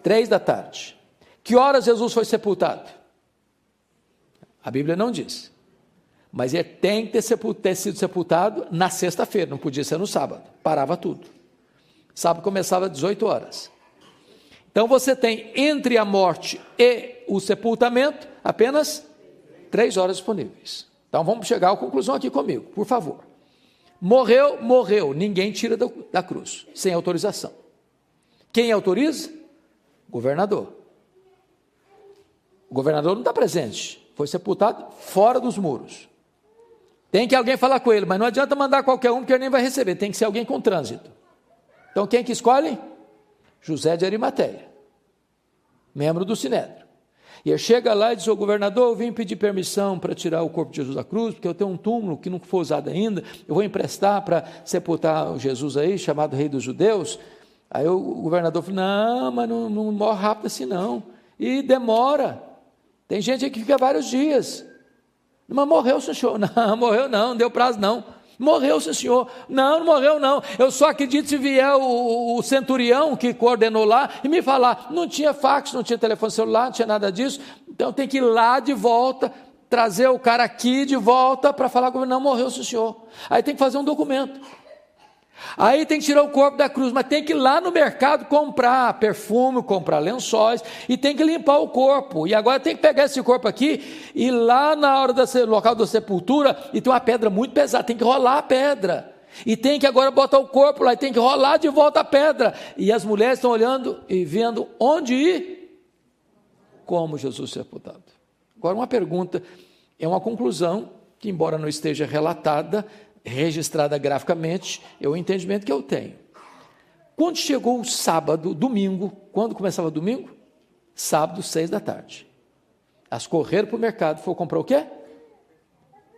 3 da tarde. Que horas Jesus foi sepultado? A Bíblia não diz. Mas ele tem que ter sido sepultado na sexta-feira, não podia ser no sábado, parava tudo. Sábado começava às 18 horas. Então você tem entre a morte e o sepultamento apenas 3 horas disponíveis. Então vamos chegar à conclusão aqui comigo, por favor. Morreu, ninguém tira da cruz, sem autorização. Quem autoriza? Governador. O governador não está presente, foi sepultado fora dos muros. Tem que alguém falar com ele, mas não adianta mandar qualquer um, porque ele nem vai receber, tem que ser alguém com trânsito. Então quem que escolhe? José de Arimateia, membro do Sinédrio. E ele chega lá e diz: ô governador, eu vim pedir permissão para tirar o corpo de Jesus da cruz, porque eu tenho um túmulo que não foi usado ainda, eu vou emprestar para sepultar o Jesus aí, chamado Rei dos Judeus. Aí o governador falou: não, mas não morre rápido assim não, e demora, tem gente aí que fica vários dias. Mas morreu, senhor. Não, morreu não deu prazo não. Morreu, senhor. Não morreu não. Eu só acredito se vier o centurião que coordenou lá e me falar. Não tinha fax, não tinha telefone celular, não tinha nada disso. Então tem que ir lá de volta, trazer o cara aqui de volta para falar com ele. Não morreu, senhor. Aí tem que fazer um documento. Aí tem que tirar o corpo da cruz, mas tem que ir lá no mercado comprar perfume, comprar lençóis, e tem que limpar o corpo. E agora tem que pegar esse corpo aqui, e lá na hora do local da sepultura, e tem uma pedra muito pesada, tem que rolar a pedra. E tem que agora botar o corpo lá, e tem que rolar de volta a pedra. E as mulheres estão olhando e vendo onde ir, como Jesus foi sepultado. Agora uma pergunta, é uma conclusão, que embora não esteja relatada, registrada graficamente, é o entendimento que eu tenho. Quando chegou o sábado, domingo, quando começava o domingo? Sábado, 6 da tarde. Elas correram para o mercado, foram comprar o quê?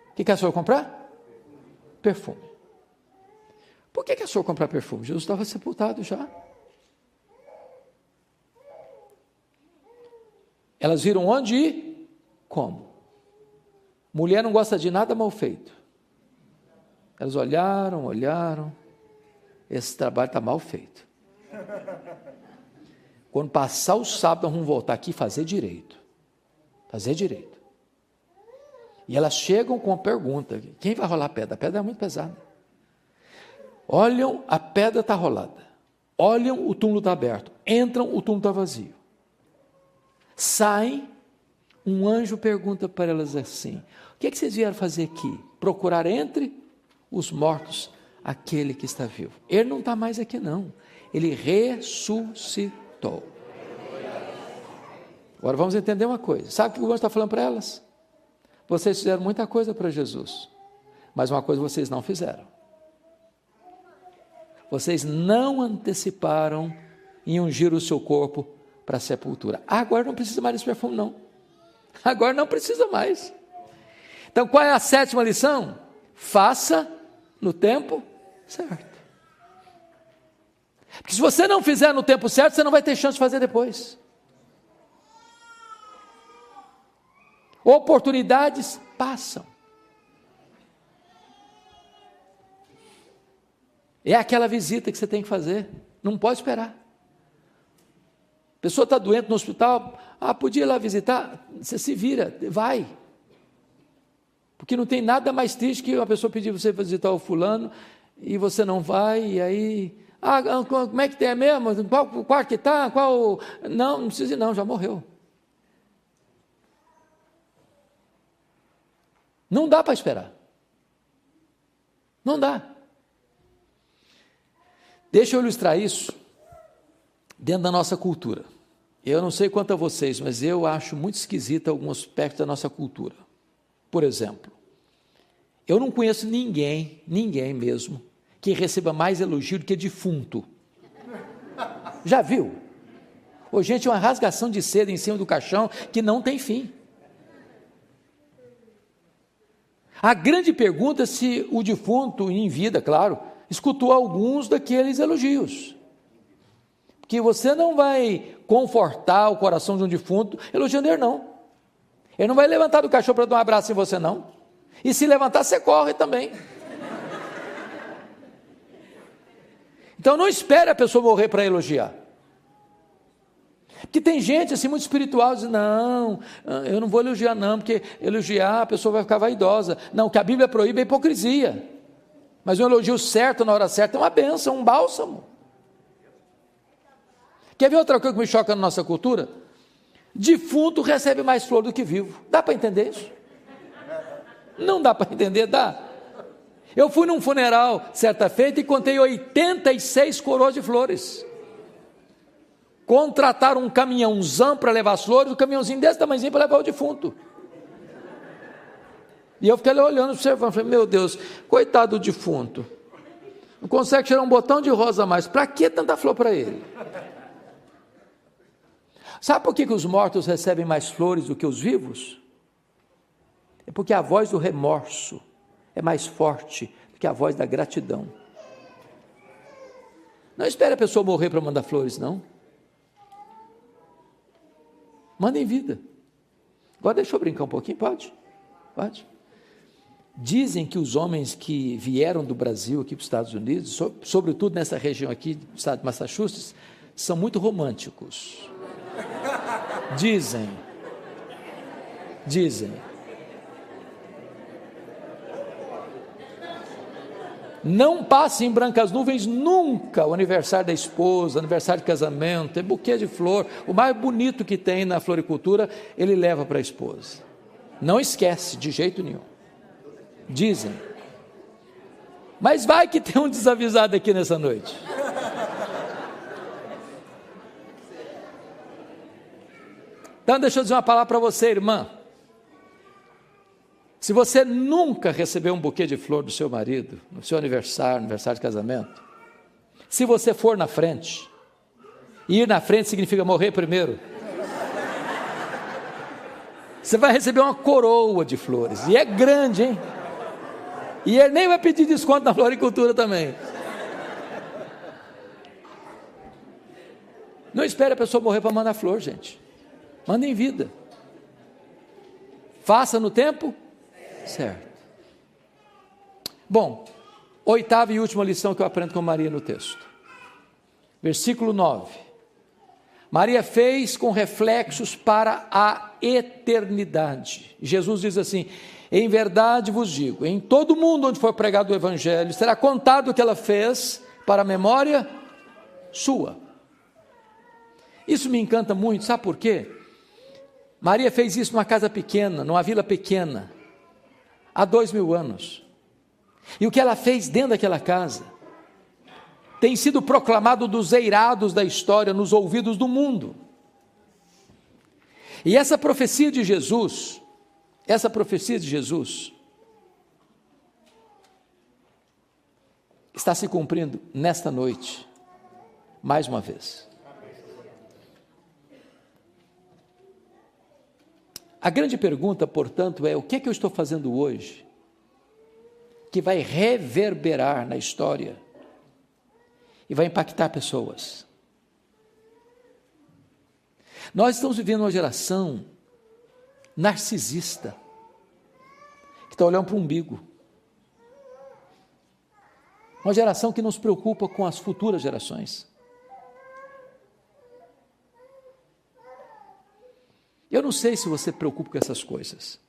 O que elas foram comprar? Perfume. Por que elas foram comprar perfume? Jesus estava sepultado já. Elas viram onde ir? Como? Mulher não gosta de nada mal feito. Elas olharam, esse trabalho está mal feito. Quando passar o sábado, nós vamos voltar aqui e fazer direito. Fazer direito. E elas chegam com a pergunta: quem vai rolar a pedra? A pedra é muito pesada. Olham, a pedra está rolada. Olham, o túmulo está aberto. Entram, o túmulo está vazio. Saem, um anjo pergunta para elas assim: o que vocês vieram fazer aqui? Procurar entre os mortos aquele que está vivo. Ele não está mais aqui não. Ele ressuscitou. Agora vamos entender uma coisa. Sabe o que o anjo está falando para elas? Vocês fizeram muita coisa para Jesus, mas uma coisa vocês não fizeram. Vocês não anteciparam em ungir o seu corpo para a sepultura. Agora não precisa mais desse perfume não. Agora não precisa mais. Então qual é a 7ª lição? Faça no tempo certo. Porque se você não fizer no tempo certo, você não vai ter chance de fazer depois. Oportunidades passam. É aquela visita que você tem que fazer. Não pode esperar. A pessoa está doente no hospital. Podia ir lá visitar? Você se vira, vai. Porque não tem nada mais triste que uma pessoa pedir você para visitar o fulano e você não vai, e aí... como é que tem mesmo? Qual quarto que está? Não precisa ir não, já morreu. Não dá para esperar. Não dá. Deixa eu ilustrar isso dentro da nossa cultura. Eu não sei quanto a vocês, mas eu acho muito esquisito alguns aspectos da nossa cultura. Por exemplo, eu não conheço ninguém mesmo, que receba mais elogio do que defunto. Já viu? Ô, gente, uma rasgação de seda em cima do caixão que não tem fim. A grande pergunta é se o defunto, em vida, claro, escutou alguns daqueles elogios. Porque você não vai confortar o coração de um defunto elogiando ele, não. Ele não vai levantar do caixão para dar um abraço em você, não. E se levantar, você corre também. Então não espere a pessoa morrer para elogiar. Porque tem gente assim muito espiritual, diz, não, eu não vou elogiar não, porque elogiar a pessoa vai ficar vaidosa. Não, o que a Bíblia proíbe é hipocrisia. Mas um elogio certo na hora certa é uma bênção, um bálsamo. Quer ver outra coisa que me choca na nossa cultura? Defunto recebe mais flor do que vivo. Dá para entender isso? Não dá para entender, dá. Eu fui num funeral certa feita e contei 86 coroas de flores. Contrataram um caminhãozão para levar as flores, um caminhãozinho desse tamanhozinho para levar o defunto. E eu fiquei ali olhando, observando, falei, meu Deus, coitado do defunto, não consegue tirar um botão de rosa a mais, para que tanta flor para ele? Sabe por que os mortos recebem mais flores do que os vivos? É porque a voz do remorso é mais forte do que a voz da gratidão. Não espere a pessoa morrer para mandar flores, não. Manda em vida. Agora deixa eu brincar um pouquinho, pode? Pode. Dizem que os homens que vieram do Brasil aqui para os Estados Unidos, sobretudo nessa região aqui do estado de Massachusetts, são muito românticos. Dizem. Não passe em brancas nuvens nunca o aniversário da esposa, aniversário de casamento, é buquê de flor, o mais bonito que tem na floricultura, ele leva para a esposa. Não esquece, de jeito nenhum. Dizem. Mas vai que tem um desavisado aqui nessa noite. Então deixa eu dizer uma palavra para você, irmã. Se você nunca recebeu um buquê de flor do seu marido, no seu aniversário de casamento, se você for na frente, e ir na frente significa morrer primeiro, você vai receber uma coroa de flores, e é grande, hein? E ele nem vai pedir desconto na floricultura também. Não espere a pessoa morrer para mandar flor, gente. Manda em vida. Faça no tempo certo. Bom, 8ª e última lição que eu aprendo com Maria no texto. Versículo 9. Maria fez com reflexos para a eternidade. Jesus diz assim: em verdade vos digo, em todo mundo onde for pregado o evangelho, será contado o que ela fez para a memória sua. Isso me encanta muito, sabe por quê? Maria fez isso numa casa pequena, numa vila pequena, há 2000 anos. E o que ela fez dentro daquela casa tem sido proclamado dos eirados da história, nos ouvidos do mundo. E essa profecia de Jesus está se cumprindo nesta noite, mais uma vez. A grande pergunta, portanto, é: o que é que eu estou fazendo hoje que vai reverberar na história e vai impactar pessoas? Nós estamos vivendo uma geração narcisista, que está olhando para o umbigo. Uma geração que não se preocupa com as futuras gerações. Eu não sei se você se preocupa com essas coisas.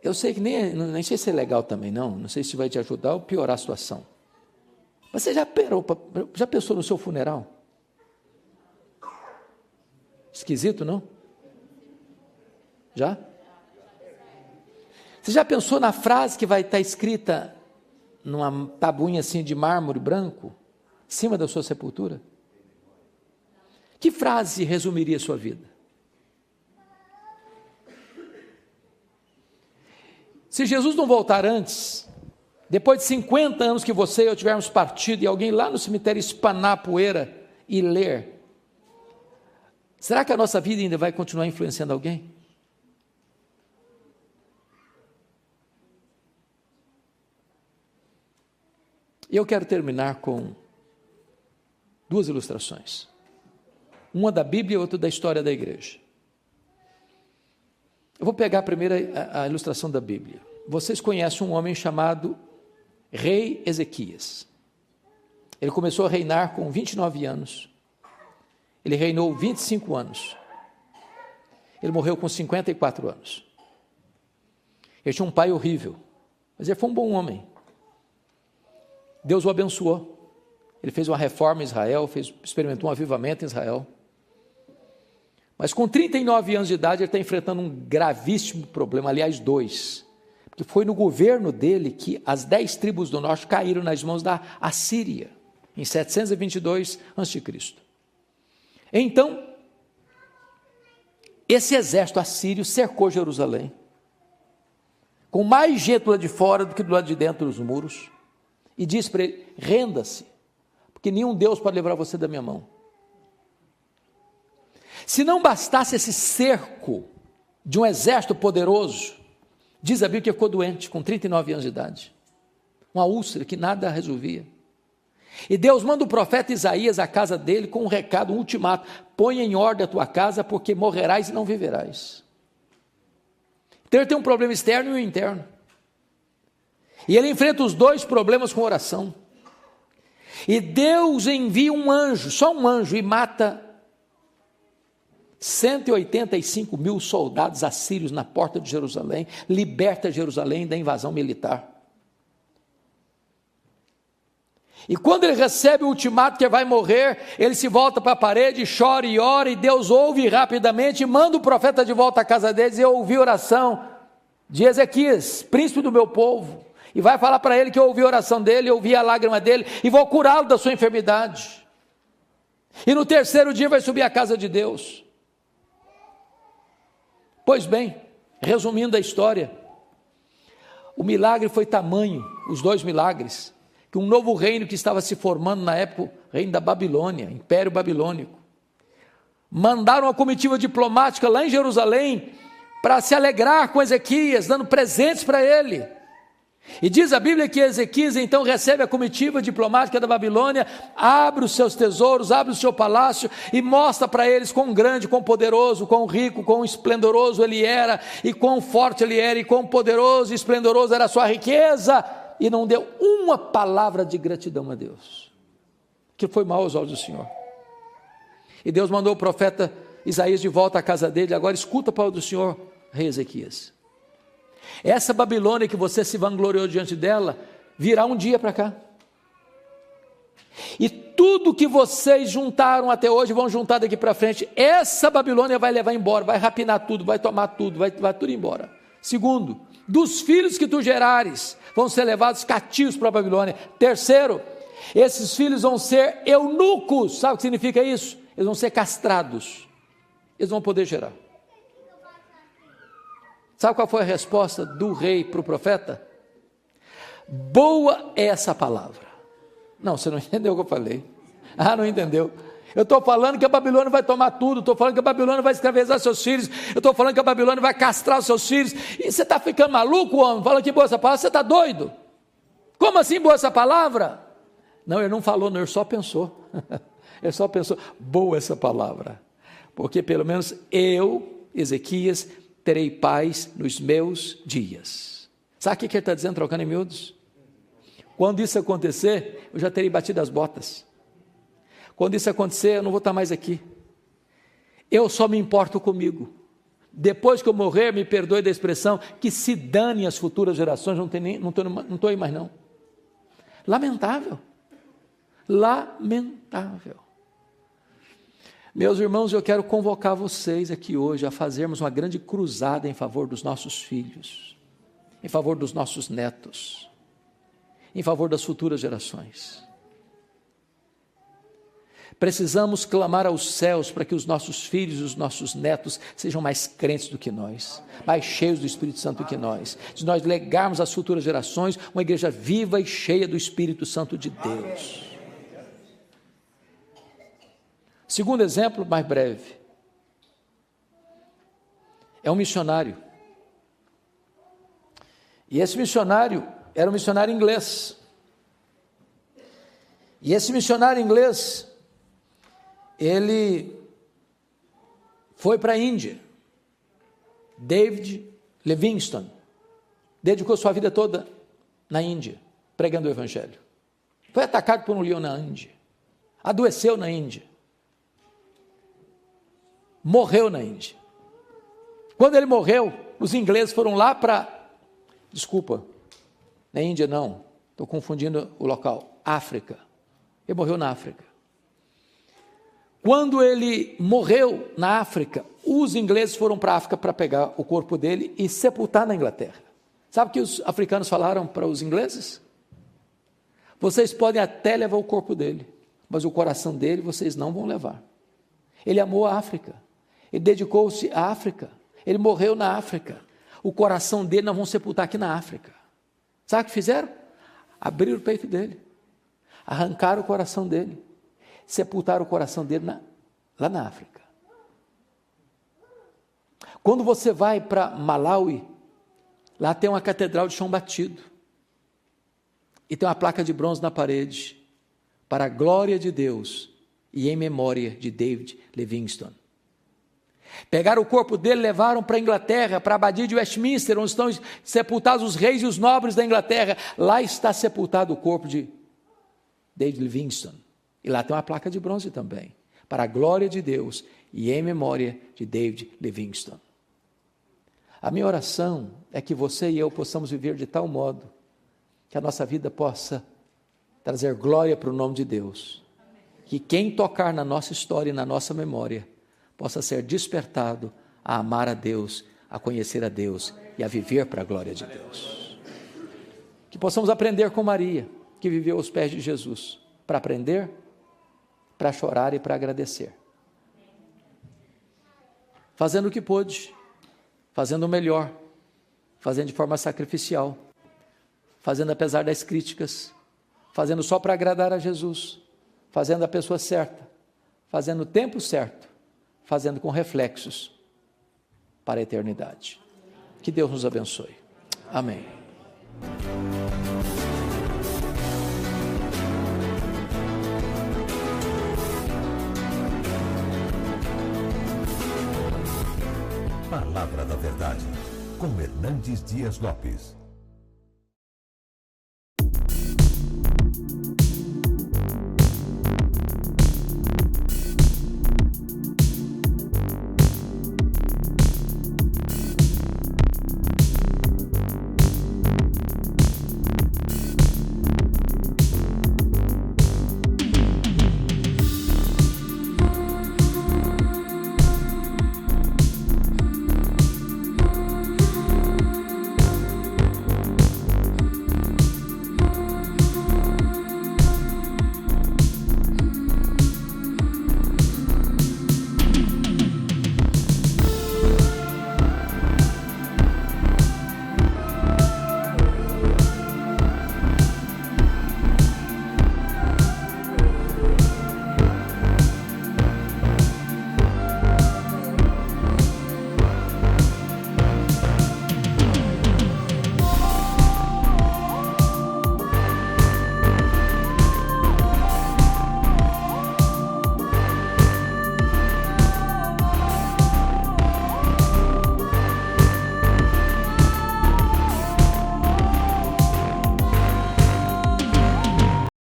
Eu sei que nem sei se é legal também, não sei se vai te ajudar ou piorar a situação. Você já pensou no seu funeral? Esquisito, não? Já? Você já pensou na frase que vai estar escrita numa tabuinha assim de mármore branco, em cima da sua sepultura? Que frase resumiria a sua vida? Se Jesus não voltar antes, depois de 50 anos que você e eu tivermos partido, e alguém lá no cemitério espanar a poeira e ler, será que a nossa vida ainda vai continuar influenciando alguém? E eu quero terminar com duas ilustrações. Uma da Bíblia e outra da história da igreja. Eu vou pegar primeiro a ilustração da Bíblia. Vocês conhecem um homem chamado Rei Ezequias. Ele começou a reinar com 29 anos. Ele reinou 25 anos. Ele morreu com 54 anos. Ele tinha um pai horrível, mas ele foi um bom homem. Deus o abençoou. Ele fez uma reforma em Israel, experimentou um avivamento em Israel. Mas com 39 anos de idade, ele está enfrentando um gravíssimo problema, aliás, dois. Porque foi no governo dele que as 10 tribos do norte caíram nas mãos da Assíria, em 722 a.C. Então, esse exército assírio cercou Jerusalém, com mais gente do lado de fora do que do lado de dentro dos muros, e disse para ele: renda-se, porque nenhum Deus pode livrar você da minha mão. Se não bastasse esse cerco de um exército poderoso, diz a Bíblia que ficou doente com 39 anos de idade, uma úlcera que nada resolvia. E Deus manda o profeta Isaías à casa dele com um recado, um ultimato: põe em ordem a tua casa, porque morrerás e não viverás. Então ele tem um problema externo e um interno, e ele enfrenta os dois problemas com oração. E Deus envia um anjo, só um anjo, e mata 185 mil soldados assírios na porta de Jerusalém, liberta Jerusalém da invasão militar. E quando ele recebe o ultimato que vai morrer, ele se volta para a parede, chora e ora, e Deus ouve rapidamente, e manda o profeta de volta à casa deles. E eu ouvi a oração de Ezequias, príncipe do meu povo, e vai falar para ele que eu ouvi a oração dele, eu ouvi a lágrima dele, e vou curá-lo da sua enfermidade. E no terceiro dia vai subir à casa de Deus. Pois bem, resumindo a história, o milagre foi tamanho, os dois milagres, que um novo reino que estava se formando na época, o reino da Babilônia, Império Babilônico, mandaram uma comitiva diplomática lá em Jerusalém, para se alegrar com Ezequias, dando presentes para ele. E diz a Bíblia que Ezequias então recebe a comitiva diplomática da Babilônia, abre os seus tesouros, abre o seu palácio e mostra para eles quão grande, quão poderoso, quão rico, quão esplendoroso ele era, e quão forte ele era, e quão poderoso e esplendoroso era a sua riqueza, e não deu uma palavra de gratidão a Deus, que foi mal aos olhos do Senhor. E Deus mandou o profeta Isaías de volta à casa dele. Agora escuta a palavra do Senhor, rei Ezequias. Essa Babilônia que você se vangloriou diante dela, virá um dia para cá. E tudo que vocês juntaram até hoje, vão juntar daqui para frente, essa Babilônia vai levar embora, vai rapinar tudo, vai tomar tudo, vai tudo embora. Segundo, dos filhos que tu gerares, vão ser levados cativos para a Babilônia. Terceiro, esses filhos vão ser eunucos. Sabe o que significa isso? Eles vão ser castrados. Eles vão poder gerar. Sabe qual foi a resposta do rei para o profeta? Boa é essa palavra. Não, você não entendeu o que eu falei. Não entendeu. Eu estou falando que a Babilônia vai tomar tudo, estou falando que a Babilônia vai escravizar seus filhos, eu estou falando que a Babilônia vai castrar os seus filhos, e você está ficando maluco, homem? Fala que boa essa palavra, você está doido? Como assim boa essa palavra? Não, ele não falou, não, ele só pensou. Ele só pensou, boa essa palavra, porque pelo menos eu, Ezequias, terei paz nos meus dias. Sabe o que ele está dizendo, trocando em miúdos? Quando isso acontecer, eu já terei batido as botas. Quando isso acontecer, eu não vou estar mais aqui. Eu só me importo comigo. Depois que eu morrer, me perdoe da expressão, que se dane as futuras gerações, não estou aí mais não. Lamentável. Lamentável. Meus irmãos, eu quero convocar vocês aqui hoje a fazermos uma grande cruzada em favor dos nossos filhos, em favor dos nossos netos, em favor das futuras gerações. Precisamos clamar aos céus para que os nossos filhos e os nossos netos sejam mais crentes do que nós, mais cheios do Espírito Santo do que nós, de nós legarmos às futuras gerações uma igreja viva e cheia do Espírito Santo de Deus. Segundo exemplo, mais breve, é um missionário. E esse missionário era um missionário inglês. E esse missionário inglês, ele foi para a Índia. David Livingstone dedicou sua vida toda na Índia, pregando o Evangelho. Foi atacado por um leão na Índia, adoeceu na Índia, morreu na Índia. Quando ele morreu, os ingleses foram lá na Índia não, estou confundindo o local, África. Ele morreu na África. Quando ele morreu na África, os ingleses foram para a África para pegar o corpo dele e sepultar na Inglaterra. Sabe o que os africanos falaram para os ingleses? Vocês podem até levar o corpo dele, mas o coração dele vocês não vão levar. Ele amou a África, ele dedicou-se à África, ele morreu na África. O coração dele nós vamos sepultar aqui na África. Sabe o que fizeram? Abriram o peito dele, arrancaram o coração dele, sepultaram o coração dele lá na África. Quando você vai para Malawi, lá tem uma catedral de chão batido, e tem uma placa de bronze na parede, para a glória de Deus e em memória de David Livingstone. Pegaram o corpo dele, levaram para a Inglaterra, para a abadia de Westminster, onde estão sepultados os reis e os nobres da Inglaterra. Lá está sepultado o corpo de David Livingstone. E lá tem uma placa de bronze também, para a glória de Deus e em memória de David Livingstone. A minha oração é que você e eu possamos viver de tal modo que a nossa vida possa trazer glória para o nome de Deus. Que quem tocar na nossa história e na nossa memória possa ser despertado a amar a Deus, a conhecer a Deus e a viver para a glória de Deus. Que possamos aprender com Maria, que viveu aos pés de Jesus, para aprender, para chorar e para agradecer. Fazendo o que pôde, fazendo o melhor, fazendo de forma sacrificial, fazendo apesar das críticas, fazendo só para agradar a Jesus, fazendo a pessoa certa, fazendo o tempo certo, fazendo com reflexos para a eternidade. Que Deus nos abençoe. Amém. Palavra da Verdade, com Hernandes Dias Lopes.